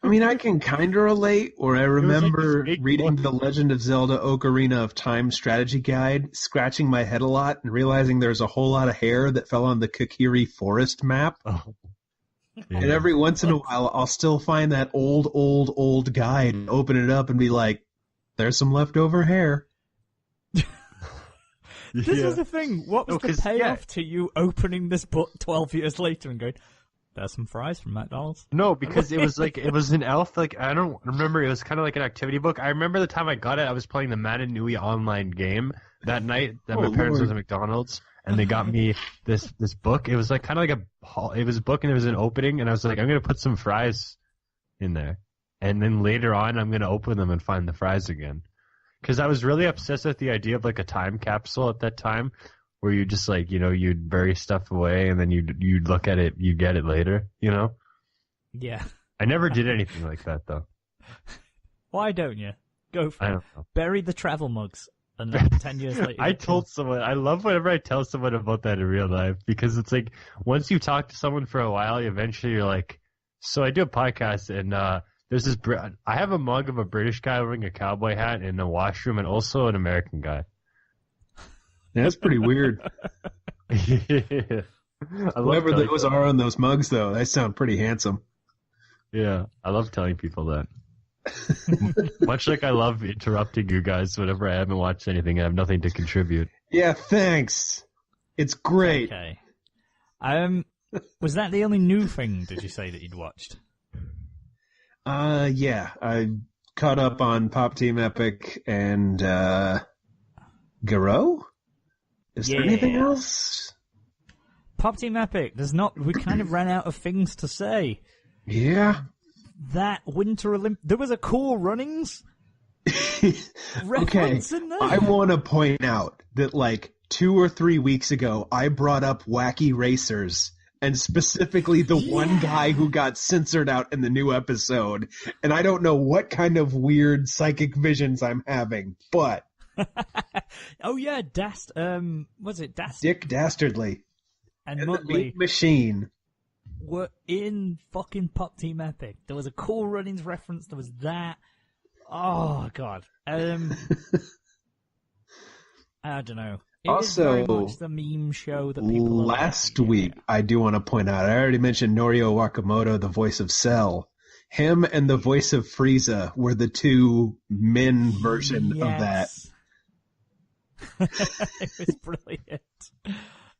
I mean, I can kind of relate, or I remember reading the Legend of Zelda Ocarina of Time strategy guide, scratching my head a lot and realizing there's a whole lot of hair that fell on the Kokiri forest map. Oh. Yeah. And every once in a while, I'll still find that old guide and open it up and be like, there's some leftover hair. This is the thing. What was the payoff to you opening this book 12 years later and going, there's some fries from McDonald's? No, because it was an elf, I don't remember, it was kind of like an activity book. I remember the time I got it, I was playing the Mananui online game that night that my parents was at McDonald's, and they got me this book. It was kind of like it was a book and there was an opening, and I was like, I'm going to put some fries in there. And then later on, I'm going to open them and find the fries again. Because I was really obsessed with the idea of a time capsule at that time, where you just you'd bury stuff away and then you'd look at it, you get it later, Yeah. I never did anything like that though. Why don't you? Go for it. I don't know. Bury the travel mugs, and then 10 years later. I told someone, I love whenever I tell someone about that in real life, because it's once you talk to someone for a while, eventually you're like, so I do a podcast, and there's this, I have a mug of a British guy wearing a cowboy hat in the washroom, and also an American guy. Yeah, that's pretty weird. Yeah. Whoever those are on those mugs, though, they sound pretty handsome. Yeah, I love telling people that. Much like I love interrupting you guys whenever I haven't watched anything and I have nothing to contribute. Yeah, thanks. It's great. Okay. Was that the only new thing, did you say, that you'd watched? Yeah. I caught up on Pop Team Epic and Garou? Is there anything else? Pop Team Epic. We kind of ran out of things to say. Yeah. That Winter there was a Cool Runnings reference in there. I want to point out that 2 or 3 weeks ago, I brought up Wacky Racers, and specifically the one guy who got censored out in the new episode. And I don't know what kind of weird psychic visions I'm having, but... Oh yeah, was it Dick Dastardly and the Muttley Meat Machine were in fucking Pop Team Epic. There was a Cool Runnings reference. There was that. Oh god. I don't know. It is very much the meme show that people last week, I do want to point out, I already mentioned Norio Wakamoto, the voice of Cell. Him and the voice of Frieza were the two men version of that. It was brilliant.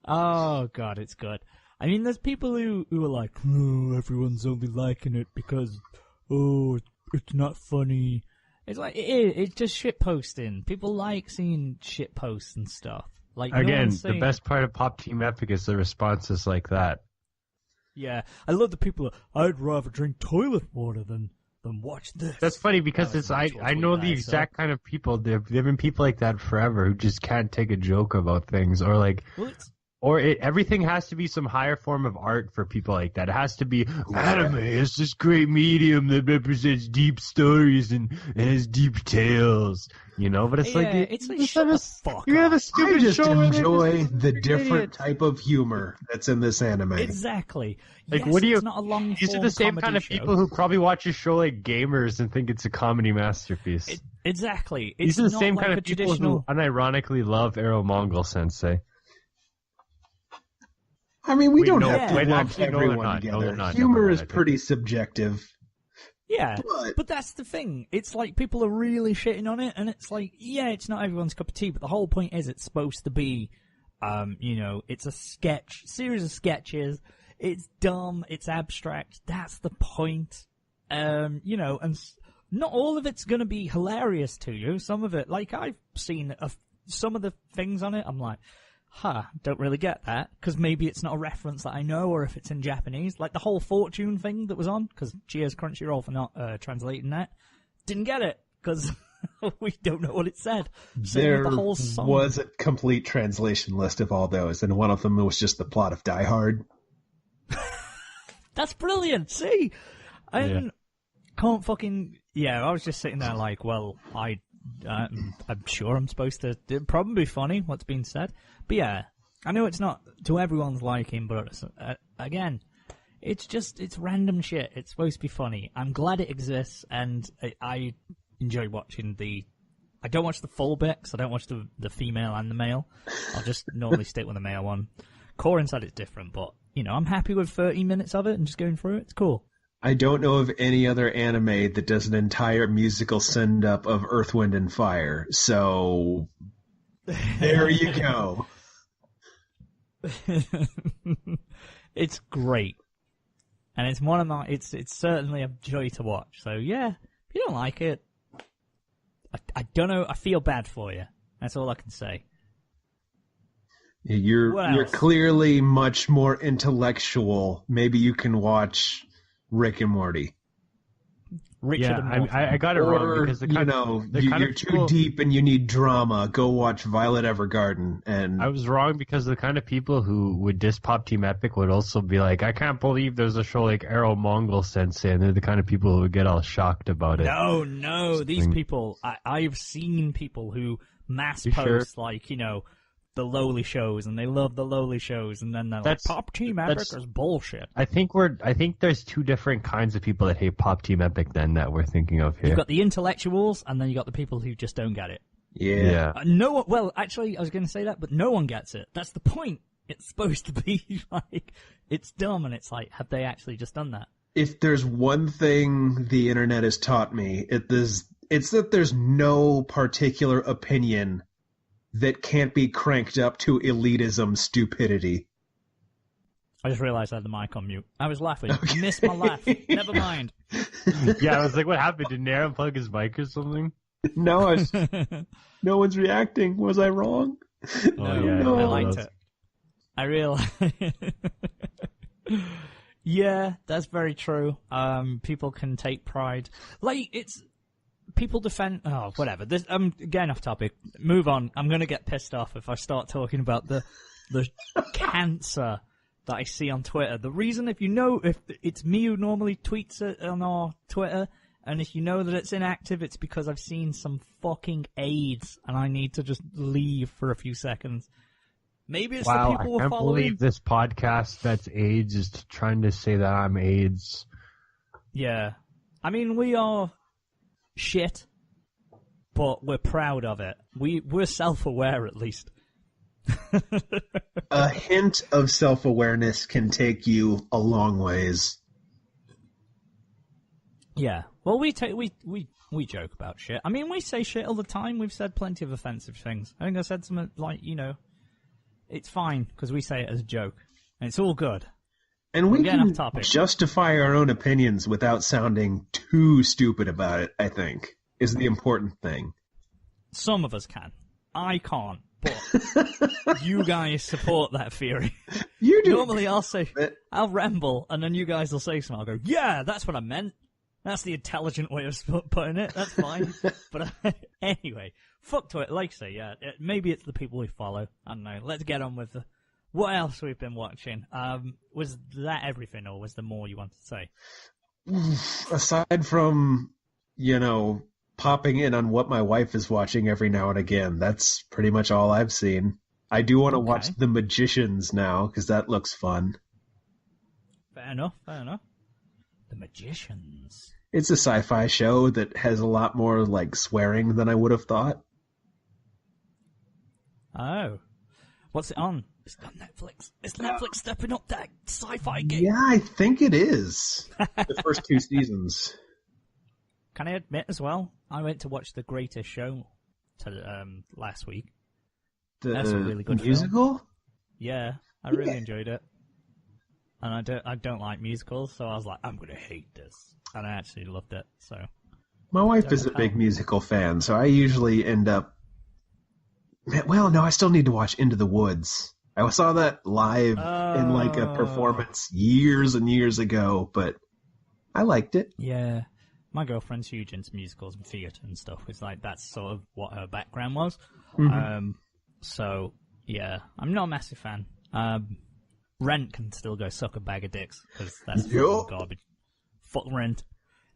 Oh god, it's good. I mean, there's people who are like, oh, everyone's only liking it because, oh, it's not funny. It's like, it's just shit posting. People like seeing shit posts and stuff. Like, again, the best part of Pop Team Epic is the responses like that. Yeah, I love the people. I'd rather drink toilet water than watch this. That's funny because I know the exact kind of people. There've been people like that forever who just can't take a joke about things, or like, everything has to be some higher form of art for people like that. It has to be anime. It's this great medium that represents deep stories and has deep tales, you know. But it's it's like shut the fuck you up. have a stupid I just show enjoy the different type of humor that's in this anime. Exactly. Like, yes, what do you? It's not a long These are the same kind of people who probably watch a show like Gamers and think it's a comedy masterpiece. Exactly. These are the same kind of people who unironically love Arrow Mongol Sensei. I mean, we don't have to wait, lump actually, no, everyone they're not. together. No, they're not. Humor Never is mind. pretty subjective. Yeah, but that's the thing. It's like people are really shitting on it, and it's like, yeah, it's not everyone's cup of tea, but the whole point is it's supposed to be, it's a series of sketches. It's dumb, it's abstract. That's the point. And not all of it's going to be hilarious to you. Some of it, like I've seen some of the things on it, I'm like, don't really get that, because maybe it's not a reference that I know, or if it's in Japanese. Like the whole Fortune thing that was on, because cheers Crunchyroll for not translating that. Didn't get it, because we don't know what it said. There the whole song was a complete translation list of all those, and one of them was just the plot of Die Hard. That's brilliant, see? I can't fucking... Yeah, I was just sitting there like, well, I'm sure I'm supposed to... It'd probably be funny, what's being said. But yeah, I know it's not to everyone's liking, but again, it's random shit. It's supposed to be funny. I'm glad it exists, and I enjoy watching I don't watch the full bit, because I don't watch the female and the male. I'll just normally stick with the male one. Corin said it's different, but, I'm happy with 30 minutes of it and just going through it. It's cool. I don't know of any other anime that does an entire musical send-up of Earth, Wind, and Fire, so there you go. It's great. And it's one of my... It's certainly a joy to watch. So, yeah, if you don't like it, I don't know, I feel bad for you. That's all I can say. You're clearly much more intellectual. Maybe you can watch Rick and Morty. Richard and Morty. I got it wrong because you're too deep and you need drama. Go watch Violet Evergarden. And I was wrong because the kind of people who would diss Pop Team Epic would also be like, I can't believe there's a show like Arrow Mongol Sensei, and they're the kind of people who would get all shocked about it. No, these people, I've seen people who mass post the lowly shows, and they love the lowly shows, and then they're like, Pop Team Epic is bullshit. I think there's two different kinds of people that hate Pop Team Epic then that we're thinking of here. You've got the intellectuals, and then you got the people who just don't get it. Yeah. Actually, I was going to say that, but no one gets it. That's the point. It's supposed to be like, it's dumb, and it's like, have they actually just done that? If there's one thing the internet has taught me, it's that there's no particular opinion that can't be cranked up to elitism stupidity. I just realized I had the mic on mute. I was laughing. Okay. I missed my laugh. Never mind. Yeah, I was like, what happened? Did Nair unplug his mic or something? No, no one's reacting. Was I wrong? No, I liked it. I realized. Yeah, that's very true. People can take pride. People defend... Oh, whatever. I'm getting off topic. Move on. I'm going to get pissed off if I start talking about the cancer that I see on Twitter. The reason, if it's me who normally tweets it on our Twitter, and if you know that it's inactive, it's because I've seen some fucking AIDS, and I need to just leave for a few seconds. Maybe it's the people we're following. I can't believe this podcast that's AIDS is trying to say that I'm AIDS. Yeah. I mean, we are... shit, but we're proud of it. We're self-aware, at least. A hint of self-awareness can take you a long ways. Yeah. Well, we joke about shit. I mean, we say shit all the time. We've said plenty of offensive things. I think I said something like, it's fine because we say it as a joke, and it's all good. And we getting can off topic. justify our own opinions without sounding too stupid about it, I think, is the important thing. Some of us can. I can't, but you guys support that theory. You do. Normally I'll ramble, and then you guys will say something. I'll go, yeah, that's what I meant. That's the intelligent way of putting it. That's fine. But anyway, fuck to it. Like I say, yeah, maybe it's the people we follow. I don't know. Let's get on with what else we've been watching. Was that everything, or was there more you wanted to say? Aside from, popping in on what my wife is watching every now and again, that's pretty much all I've seen. I do want to watch The Magicians now, because that looks fun. Fair enough. The Magicians. It's a sci-fi show that has a lot more, swearing than I would have thought. Oh. What's it on? It's on Netflix. Is Netflix stepping up that sci-fi game? Yeah, I think it is. The first 2 seasons. Can I admit as well, I went to watch The Greatest Show last week. That's a really good musical? film. Yeah, I really enjoyed it. And I don't like musicals, so I was like, I'm going to hate this. And I actually loved it, so. My wife is a big musical fan, so I usually end up... Well, no, I still need to watch Into the Woods. I saw that live in a performance years and years ago, but I liked it. Yeah. My girlfriend's huge into musicals and theatre and stuff. It's like that's sort of what her background was. Mm-hmm. So, yeah, I'm not a massive fan. Rent can still go suck a bag of dicks, because that's fucking garbage. Fuck Rent.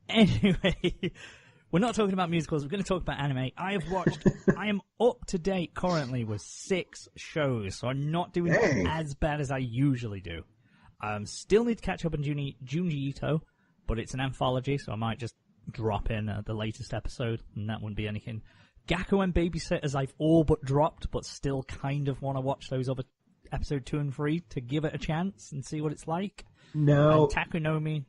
Anyway, we're not talking about musicals. We're going to talk about anime. I am up to date currently with 6 shows, so I'm not doing as bad as I usually do. Still need to catch up on Junji Ito, but it's an anthology, so I might just drop in the latest episode, and that wouldn't be anything. Gakko and Babysitters I've all but dropped, but still kind of want to watch those other episode 2 and 3 to give it a chance and see what it's like. No. And Takunomi,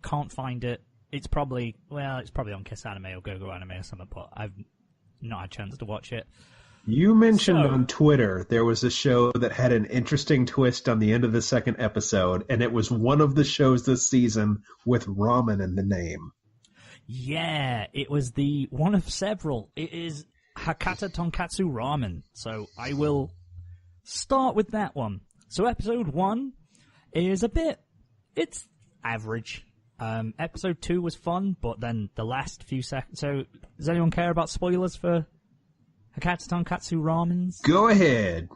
can't find it. It's probably on Kiss Anime or GoGo Anime or something, but I've not had a chance to watch it. You mentioned on Twitter there was a show that had an interesting twist on the end of the 2nd episode, and it was one of the shows this season with ramen in the name. Yeah, it was the one of several. It is Hakata Tonkatsu Ramen. So I will start with that one. So episode 1 is it's average. Episode 2 was fun, but then the last few seconds... So, does anyone care about spoilers for Hakata Tonkatsu Ramens? Go ahead.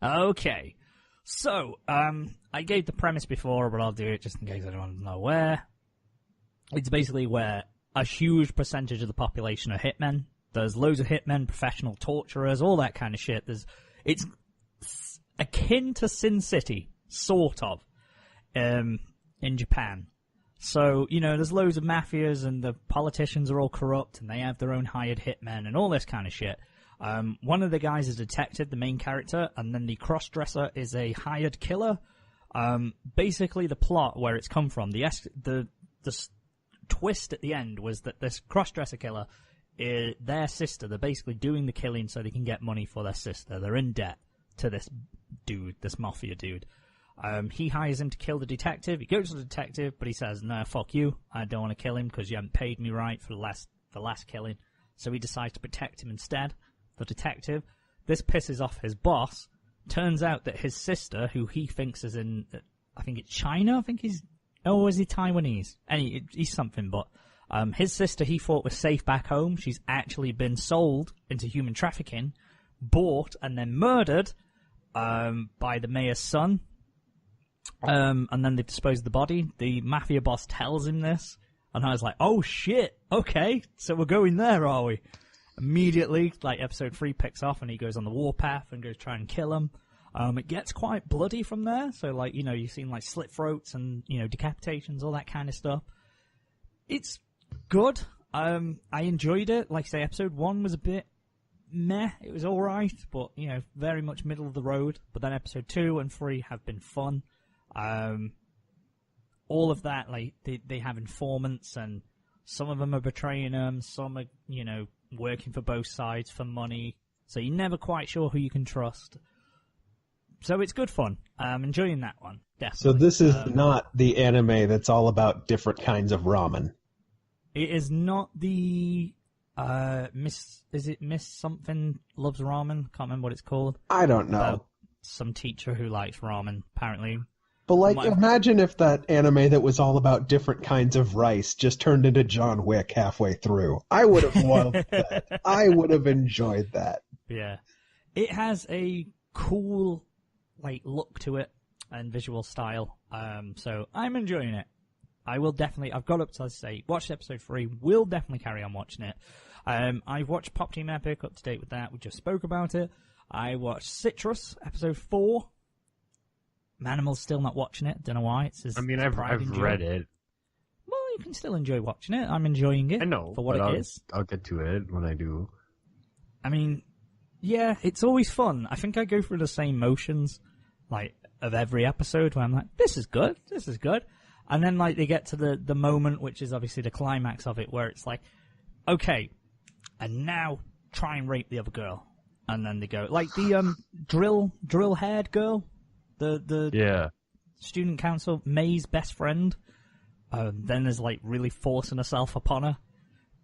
Okay. So, I gave the premise before, but I'll do it just in case anyone doesn't know where. It's basically where a huge percentage of the population are hitmen. There's loads of hitmen, professional torturers, all that kind of shit. It's akin to Sin City, sort of, in Japan. So, there's loads of mafias and the politicians are all corrupt and they have their own hired hitmen and all this kind of shit. One of the guys is a detective, the main character, and then the cross-dresser is a hired killer. Basically, the plot, where it's come from, the twist at the end was that this cross-dresser killer, their sister, they're basically doing the killing so they can get money for their sister. They're in debt to this dude, this mafia dude. He hires him to kill the detective. He goes to the detective, but he says, "No, fuck you. I don't want to kill him because you haven't paid me right for the last killing." So he decides to protect him instead. The detective. This pisses off his boss. Turns out that his sister, who he thinks is in, I think it's China. Is he Taiwanese? He's something. But his sister, he thought was safe back home. She's actually been sold into human trafficking, bought, and then murdered by the mayor's son. And then they dispose of the body. The mafia boss tells him this, and I was like, oh shit, okay, so we're going there, are we? Immediately, episode 3 picks off, and he goes on the warpath and goes try and kill him. It gets quite bloody from there, so you've seen slit throats and, decapitations, all that kind of stuff. It's good. I enjoyed it. Like I say, episode 1 was a bit meh. It was alright, but, very much middle of the road. But then episode 2 and 3 have been fun. All of that, they have informants, and Some of them are betraying them. Some are, working for both sides for money. So you're never quite sure who you can trust. So it's good fun. I'm enjoying that one, definitely. So this is not the anime that's all about different kinds of ramen. It is not the Miss something loves ramen? Can't remember what it's called. I don't know. About some teacher who likes ramen, apparently. But imagine if that anime that was all about different kinds of rice just turned into John Wick halfway through. I would have loved that. I would have enjoyed that. Yeah. It has a cool look to it and visual style. So I'm enjoying it. I will definitely, I've got up to, watched episode 3, will definitely carry on watching it. I've watched Pop Team Epic, up to date with that, we just spoke about it. I watched Citrus, episode 4. Manimal's still not watching it, don't know why. I've read it. Well, you can still enjoy watching it. I'm enjoying it. I know, for what it is. I'll get to it when I do. Yeah, it's always fun. I think I go through the same motions, of every episode where I'm like, this is good. And then, they get to the moment, which is obviously the climax of it, where it's like, okay, and now try and rape the other girl. And then they go, the drill-haired girl, the student council, May's best friend, then is, really forcing herself upon her.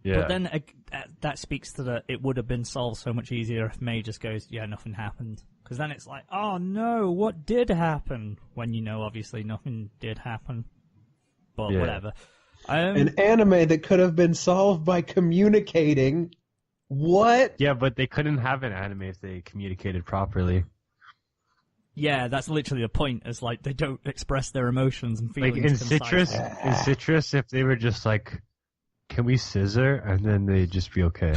Yeah. But then that speaks to it would have been solved so much easier if May just goes, yeah, nothing happened. Because then it's like, oh no, what did happen? When obviously nothing did happen. But whatever. An anime that could have been solved by communicating. What? Yeah, but they couldn't have an anime if they communicated properly. Yeah, that's literally the point. Is they don't express their emotions and feelings. In Citrus, if they were just can we scissor? And then they'd just be okay.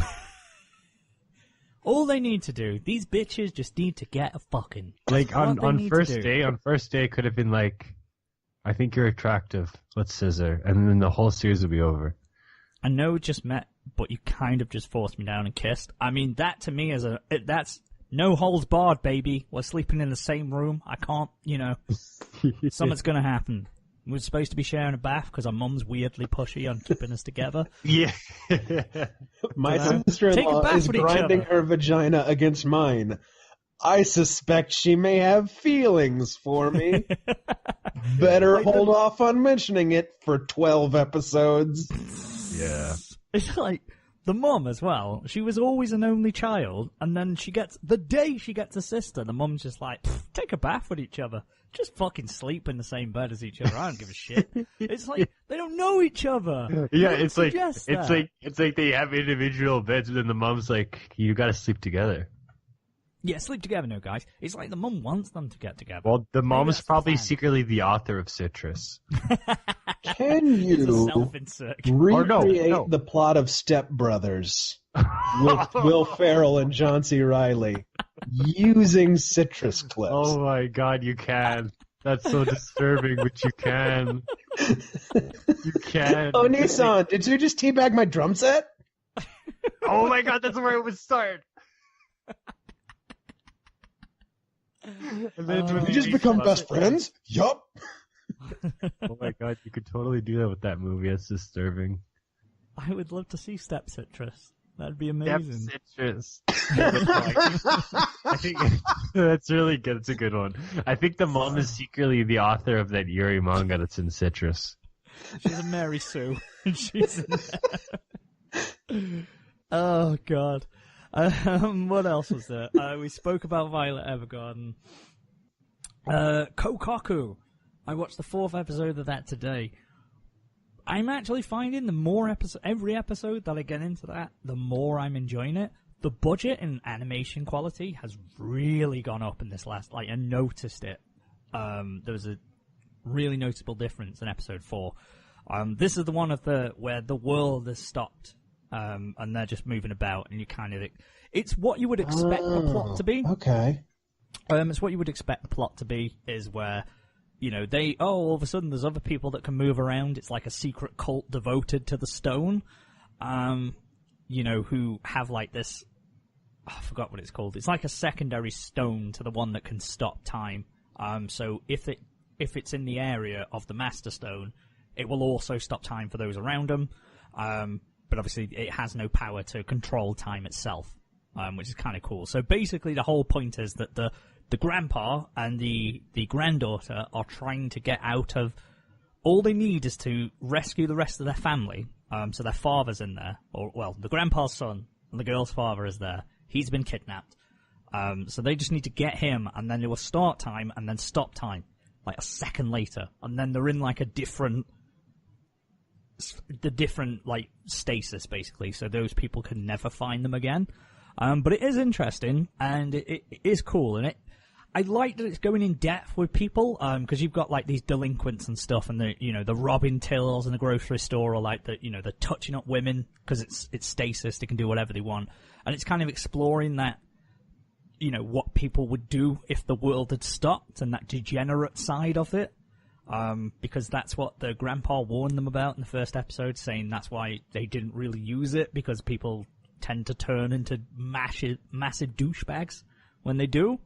All they need to do, these bitches just need to get a fucking. On first day it could have been I think you're attractive. Let's scissor. And then the whole series will be over. I know we just met, but you kind of just forced me down and kissed. That to me that's no holds barred, baby. We're sleeping in the same room. I can't, something's gonna happen. We're supposed to be sharing a bath because our mum's weirdly pushy on keeping us together. Yeah. My sister-in-law is grinding her vagina against mine. I suspect she may have feelings for me. Better hold off on mentioning it for 12 episodes. Yeah. It's the mum as well. She was always an only child, and then the day she gets a sister, the mum's just take a bath with each other. Just fucking sleep in the same bed as each other. I don't give a shit. It's they don't know each other. Yeah, it's like they have individual beds, and then the mom's you gotta sleep together. Yeah, sleep together, no, guys. It's the mum wants them to get together. Well, the mom's probably secretly the author of Citrus. Can you recreate the plot of Step Brothers with Will Ferrell and John C. Reilly using Citrus clips? Oh my god, you can. That's so disturbing, but you can. You can. Oh, Nissan, did you just teabag my drum set? Oh my god, that's where it would start. And then we just become best friends? Yup. Oh my god, you could totally do that with that movie. That's disturbing. I would love to see Step Citrus. That'd be amazing. Step Citrus. I think that's really good. It's a good one. I think the mom is secretly the author of that Yuri manga that's in Citrus. She's a Mary Sue. She's in there. Oh god. What else was there? We spoke about Violet Evergarden. Kokkoku. I watched the 4th episode of that today. I'm actually finding every episode that I get into that, the more I'm enjoying it. The budget and animation quality has really gone up in this last, I noticed it. There was a really noticeable difference in episode 4. This is the one where the world has stopped. And they're just moving about, and it's what you would expect the plot to be. Okay. It's what you would expect the plot to be, is where, all of a sudden there's other people that can move around. It's like a secret cult devoted to the stone, who have this, I forgot what it's called. It's like a secondary stone to the one that can stop time. So if it's in the area of the Master Stone, it will also stop time for those around them. But obviously it has no power to control time itself, which is kind of cool. So basically the whole point is that the grandpa and the granddaughter are trying to get out of... All they need is to rescue the rest of their family. So their father's in there. The grandpa's son and the girl's father is there. He's been kidnapped. So they just need to get him, and then it will start time and then stop time, like a second later. And then they're in like the different like stasis basically, so those people can never find them again. But it is interesting and it is cool, and I like that it's going in depth with people, because you've got like these delinquents and stuff, and the robbing tills in the grocery store, or like the touching up women because it's stasis, they can do whatever they want, and it's kind of exploring that, what people would do if the world had stopped, and that degenerate side of it. Because that's what the grandpa warned them about in the first episode, saying that's why they didn't really use it, because people tend to turn into massive douchebags when they do.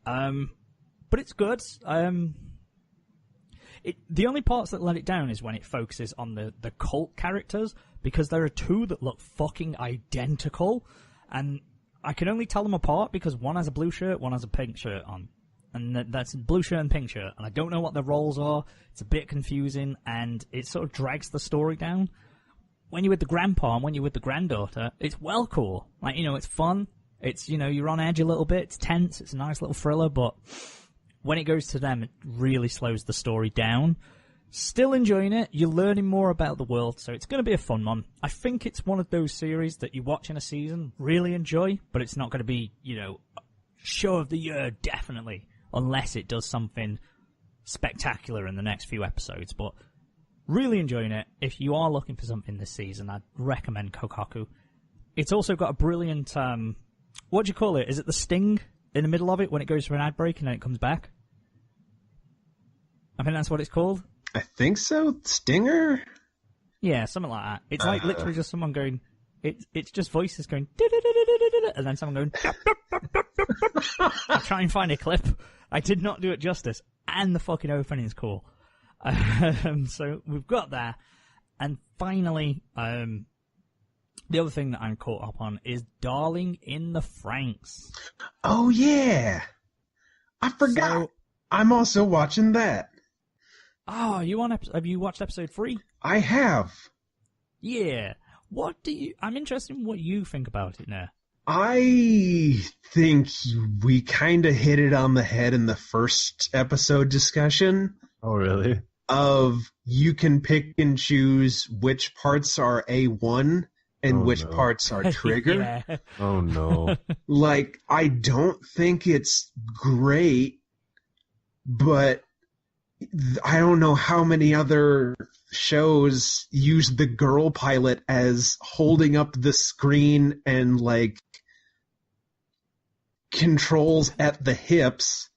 But it's good. The only parts that let it down is when it focuses on the cult characters, because there are two that look fucking identical, and I can only tell them apart because one has a blue shirt, one has a pink shirt on. And that's blue shirt and pink shirt, and I don't know what their roles are. It's a bit confusing, and it sort of drags the story down. When you're with the grandpa and when you're with the granddaughter, it's well cool. Like, it's fun. It's, you're on edge a little bit. It's tense. It's a nice little thriller, but when it goes to them, it really slows the story down. Still enjoying it. You're learning more about the world, so it's going to be a fun one. I think it's one of those series that you watch in a season, really enjoy, but it's not going to be, show of the year, definitely. Unless it does something spectacular in the next few episodes. But really enjoying it. If you are looking for something this season, I'd recommend Kokkoku. It's also got a brilliant, what do you call it? Is it the sting in the middle of it when it goes for an ad break and then it comes back? I think that's what it's called. I think so. Stinger? Yeah, something like that. It's like literally just someone going... It's just voices going... And then someone going... I'll try and find a clip. I did not do it justice. And the fucking opening is cool. So we've got that. And finally, the other thing that I'm caught up on is Darling in the Franxx. Oh, yeah. I forgot. So, I'm also watching that. Oh, have you watched episode 3? I have. Yeah. I'm interested in what you think about it now. I think we kind of hit it on the head in the first episode discussion. Oh, really? Of you can pick and choose which parts are A1 and which parts are trigger. Yeah. Oh, no. Like, I don't think it's great, but I don't know how many other shows use the girl pilot as holding up the screen and, like, controls at the hips.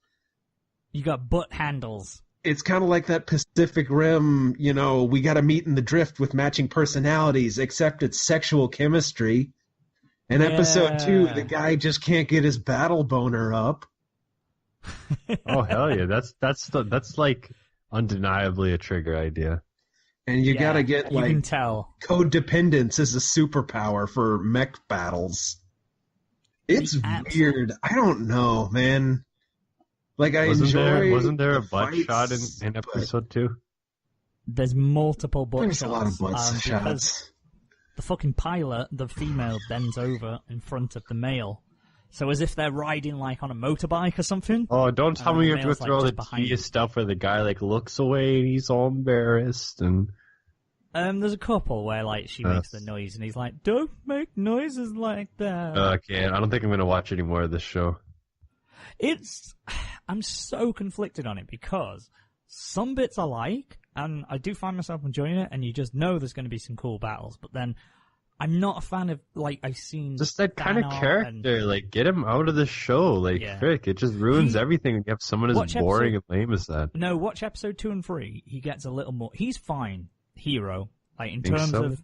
You got butt handles. It's kind of like that Pacific Rim, we got to meet in the drift with matching personalities, except it's sexual chemistry. In episode 2, the guy just can't get his battle boner up. Oh, hell yeah. That's like undeniably a trigger idea. And you gotta get, you can tell. Codependence is a superpower for mech battles. It's weird. I don't know, man. Like, Wasn't there a butt shot in episode 2? There's multiple butt shots. There's a lot of butt shots. The fucking pilot, the female, bends over in front of the male. So as if they're riding, like, on a motorbike or something. Oh, don't tell me you have to go through all the tedious stuff where the guy, like, looks away and he's all embarrassed and... There's a couple where, like, she makes the noise and he's like, don't make noises like that. Okay, I don't think I'm going to watch any more of this show. I'm so conflicted on it because some bits I like, and I do find myself enjoying it, and you just know there's going to be some cool battles, but then I'm not a fan of, like, I've seen... Just that kind of character, like, get him out of the show, like, frick, it just ruins everything when you have someone as boring and lame as that. No, watch episode 2 and 3, he gets a little more... He's fine, hero, like, in terms of...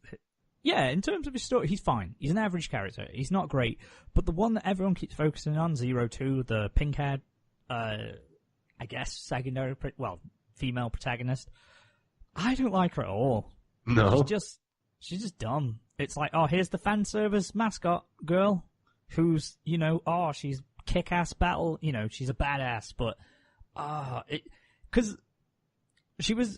Yeah, in terms of his story, he's fine. He's an average character. He's not great. But the one that everyone keeps focusing on, 02, the pink-haired, I guess, secondary, female protagonist, I don't like her at all. No? She's just dumb. It's like, oh, here's the fan service mascot girl who's, she's kick-ass battle, she's a badass, but, because she was,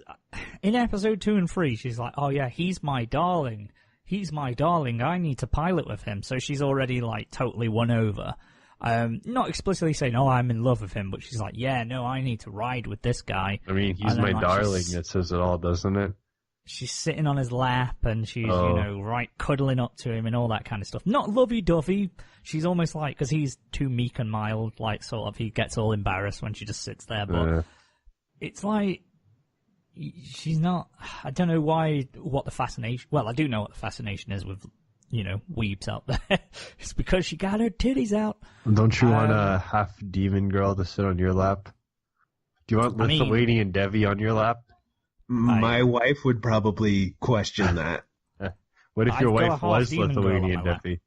in episode 2 and 3, she's like, oh yeah, he's my darling, I need to pilot with him, so she's already, like, totally won over. Not explicitly saying, oh, I'm in love with him, but she's like, yeah, no, I need to ride with this guy. I mean, he's my darling, it says it all, doesn't it? She's sitting on his lap and she's, right, cuddling up to him and all that kind of stuff. Not lovey-dovey. She's almost like, because he's too meek and mild, like, sort of, he gets all embarrassed when she just sits there. But it's like, she's not, I don't know what the fascination, well, I do know what the fascination is with, weebs out there. It's because she got her titties out. Don't you want a half demon girl to sit on your lap? Do you want Lithuanian Devi on your lap? My wife would probably question that. What if your wife was Lithuanian Devi?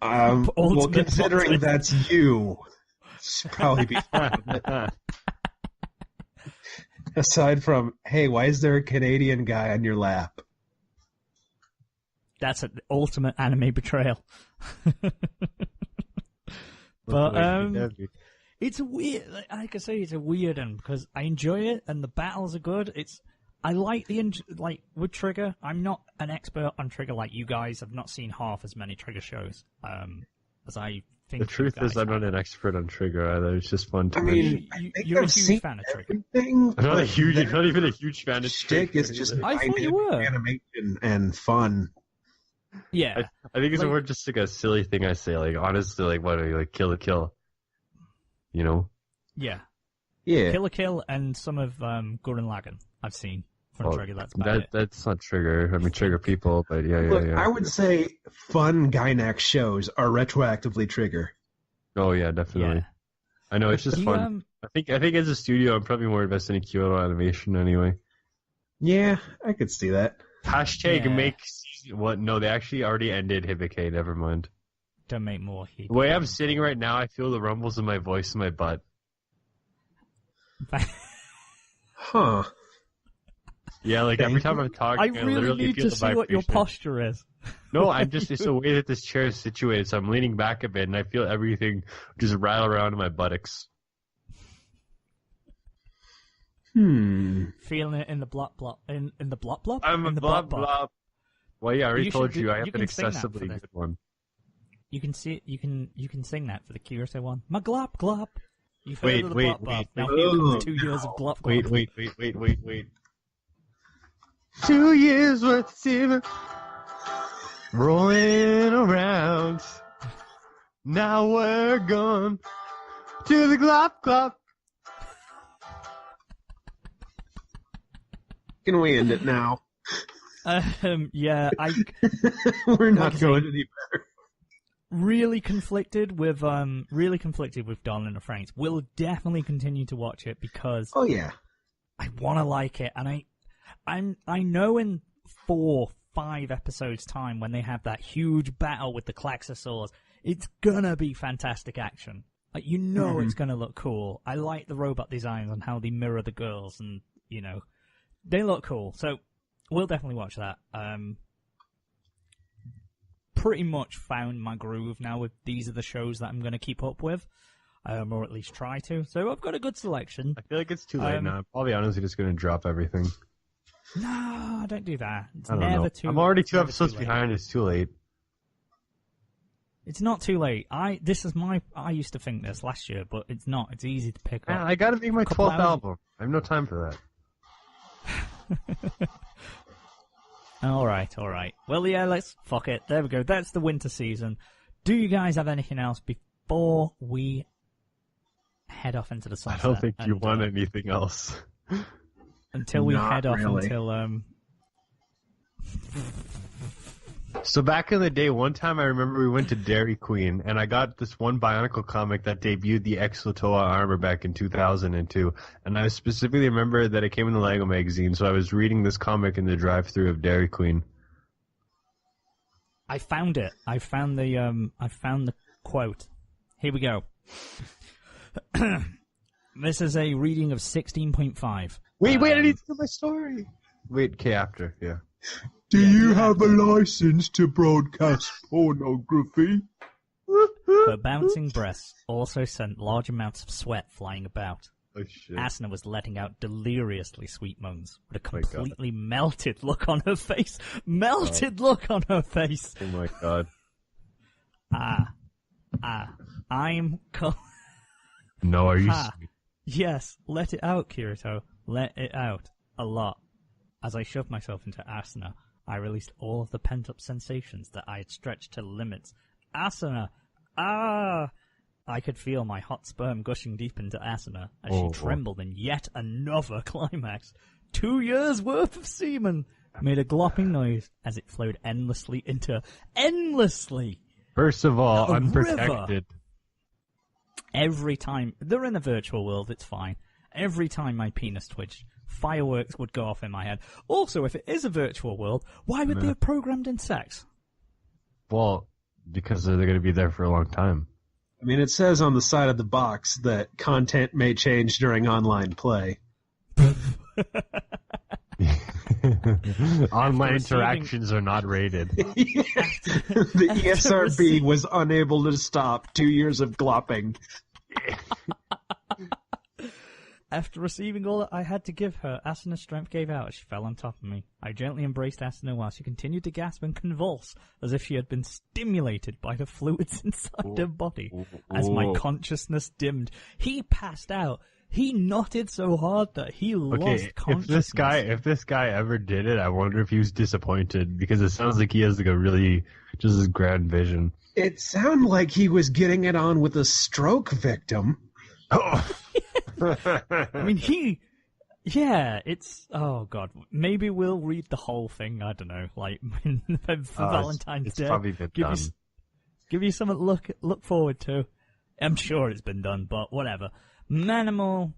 Well, considering that's you, she'd probably be fine with it. Aside from, hey, why is there a Canadian guy on your lap? That's an ultimate anime betrayal. But it's a weird, like I say, it's a weird one because I enjoy it and the battles are good. I like with Trigger. I'm not an expert on Trigger like you guys. I've not seen half as many Trigger shows as I think. The truth is, I'm not an expert on Trigger either. It's just fun to. I mean, you're a huge fan of Trigger. I'm not even a huge fan of Trigger. It's just I thought you were animation and fun. Yeah, I think it's more just like a silly thing I say. Like honestly, like what are you like kill a kill? Yeah. Yeah. Kill a Kill and some of Gurren Lagann I've seen from Trigger. That's about it. That's not Trigger. I mean, Trigger people, but yeah. I would say fun Gainax shows are retroactively Trigger. Oh yeah, definitely. Yeah. I know it's just fun. I think as a studio, I'm probably more invested in Kyoto Animation anyway. Yeah, I could see that. Hashtag make season. What? No, they actually already ended Hibike. Never mind. Don't make more Hibike. The way I'm sitting right now, I feel the rumbles in my voice in my butt. Huh. Yeah, like every time I'm talking, I really need to see what your posture is. No, it's the way that this chair is situated, so I'm leaning back a bit, and I feel everything just rattle around in my buttocks. Feeling it in the blop blop in the blop blop. I'm in a the blop blop. Well, yeah, I already told you I have an excessively good one. You can see it. You can sing that for the Kirito one. My glop glop. You've heard wait, of the wait, blop wait, blop. Now wait. here comes 2 years of glop glop. Wait. 2 years worth of silver rolling around. Now we're gone to the glop glop. Can we end it now? Yeah, We're not going any better. Really conflicted with Don and the Franks. We'll definitely continue to watch it because yeah, I want to like it, and I know in 4-5 episodes time when they have that huge battle with the Klaxosaurs, it's gonna be fantastic action. Like it's gonna look cool. I like the robot designs and how they mirror the girls, and they look cool. So we'll definitely watch that. Pretty much found my groove now with these are the shows that I'm going to keep up with, or at least try to. So I've got a good selection. I feel like it's too late now. I'm probably honestly just going to drop everything. No, don't do that. It's I don't never know. too. I'm already 2 episodes behind. It's too late. It's not too late. I used to think this last year, but it's not. It's easy to pick up. I got to make my 12th album. I have no time for that. All right. Well, yeah, let's fuck it. There we go. That's the winter season. Do you guys have anything else before we head off into the sunset? I don't think you want anything else. Until we head off until So back in the day, one time I remember we went to Dairy Queen, and I got this one Bionicle comic that debuted the Exotoa armor back in 2002, and I specifically remember that it came in the Lego magazine, so I was reading this comic in the drive-thru of Dairy Queen. I found it. I found the quote. Here we go. This is a reading of 16.5. Wait, I need to tell my story. Wait, okay, after, yeah. Do Yeah, you yeah. have a license to broadcast pornography? Her bouncing breasts also sent large amounts of sweat flying about. Oh shit. Asuna was letting out deliriously sweet moans with a my God. completely melted look on her face. Melted look on her face. Oh my god. I'm No, are you? Ha. Yes, let it out, Kirito. Let it out. A lot. As I shoved myself into Asuna, I released all of the pent-up sensations that I had stretched to limits. Asuna! Ah! I could feel my hot sperm gushing deep into Asuna as she trembled in yet another climax. 2 years' worth of semen made a glopping noise as it flowed endlessly into... Endlessly! First of all, A unprotected. Every time... They're in a virtual world, it's fine. Every time my penis twitched, fireworks would go off in my head. Also, if it is a virtual world, why would they have programmed in sex? Well, because they're going to be there for a long time. I mean, it says on the side of the box that content may change during online play. Online receiving- interactions are not rated. The ESRB was unable to stop 2 years of glopping. After receiving all that I had to give her, Asuna's strength gave out as she fell on top of me. I gently embraced Asuna while she continued to gasp and convulse, as if she had been stimulated by the fluids inside her body. As my consciousness dimmed, he passed out. He knotted so hard that he lost consciousness. If this guy ever did it, I wonder if he was disappointed, because it sounds like he has like a really just this grand vision. It sounded like he was getting it on with a stroke victim. Oh. I mean, it's, oh god, maybe we'll read the whole thing, I don't know, like, for Valentine's it's Day. probably been done. Give you something to look forward to. I'm sure it's been done, but whatever. Manimal,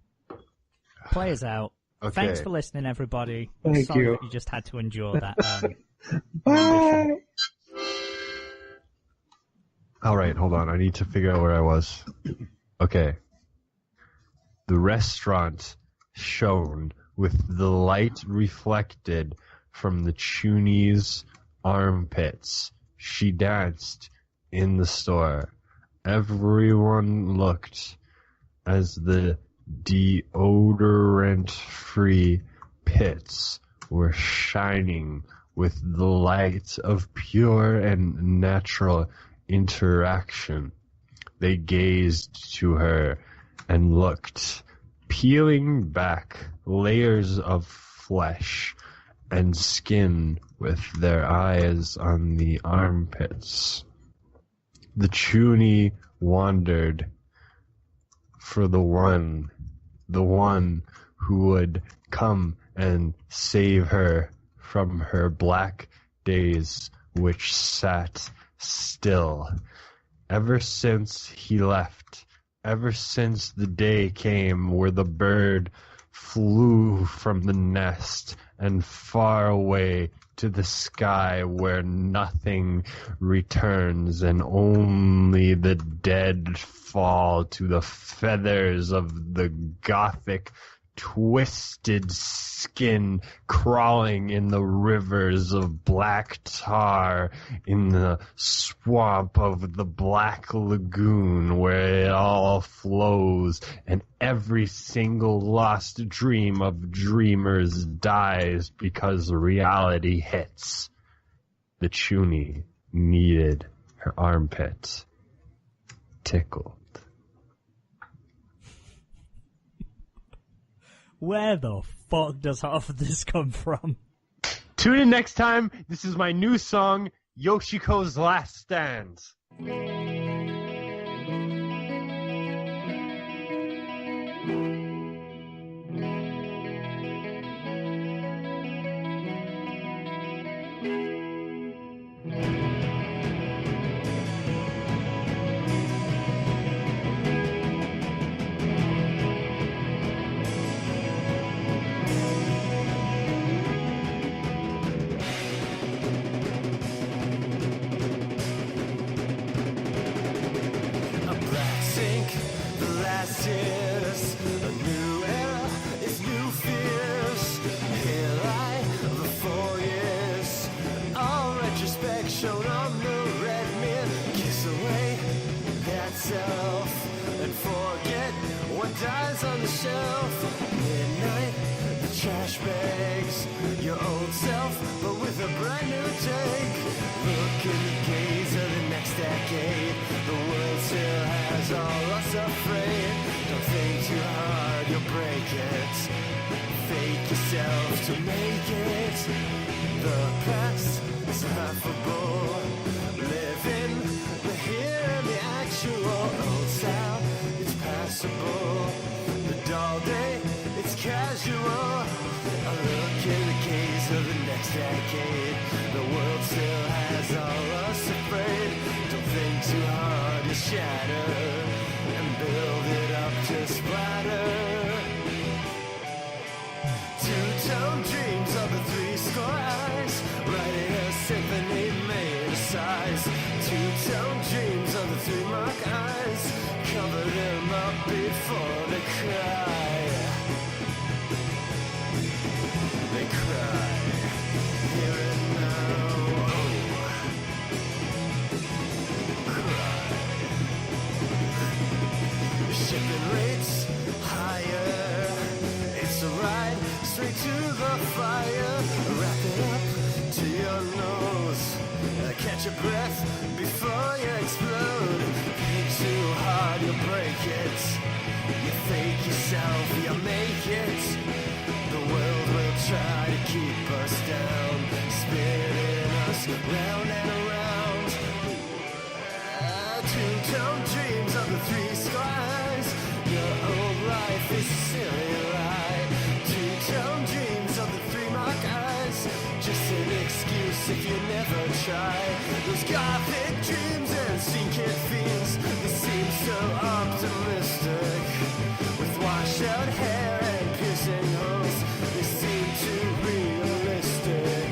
play us out. Okay. Thanks for listening, everybody. Thank Sorry you. that you just had to endure that. Bye! Alright, hold on. I need to figure out where I was. Okay. The restaurant shone with the light reflected from the Chuni's armpits. She danced in the store. Everyone looked as the deodorant-free pits were shining with the light of pure and natural interaction. They gazed to her and looked, peeling back layers of flesh and skin with their eyes on the armpits. The Chuni wandered for the one who would come and save her from her black days, which sat still. Ever since he left, ever since the day came where the bird flew from the nest and far away to the sky where nothing returns and only the dead fall to the feathers of the gothic twisted skin crawling in the rivers of black tar in the swamp of the black lagoon where it all flows and every single lost dream of dreamers dies because reality hits. The Chuni needed her armpit tickled. Where the fuck does half of this come from? Tune in next time. This is my new song, Yoshiko's Last Stand. flashbacks. Your old self, but with a brand new take. Look in the gaze of the next decade. The world still has all us afraid. Don't think too hard, you'll break it. Fake yourself to make it. The past is laughable. Living the here and the actual. Old style, it's passable. The dull day, it's casual. A look in the gaze of the next decade. The world still has all us afraid. Don't think too hard, you shatter and build it up to splatter. Two-tone dreams of the three score eyes, writing a symphony made of size. Two-tone dreams of the three mark eyes, cover them up before they cry. They cry, here and now, oh, cry. Shipping rates higher, it's a ride straight to the fire. Wrap it up to your nose, catch your breath before you explode. Think too hard, you'll break it. You fake yourself, you make it. The world will try to keep us down, spinning us round and around. Two-tone dreams of the three skies. Your old life is a silly lie. Two-tone dreams of the three mark eyes, just an excuse if you never try. Those gothic dreams and sinking fiends, they seem so optimistic. With washed out hair and piercing holes, they seem too realistic.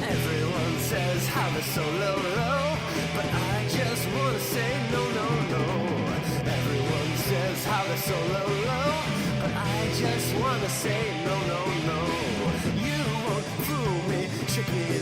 Everyone says how they're so low, low, but I just wanna say no, no, no. Everyone says how they're so low, low, but I just wanna say no, no, no. You won't fool me, trick me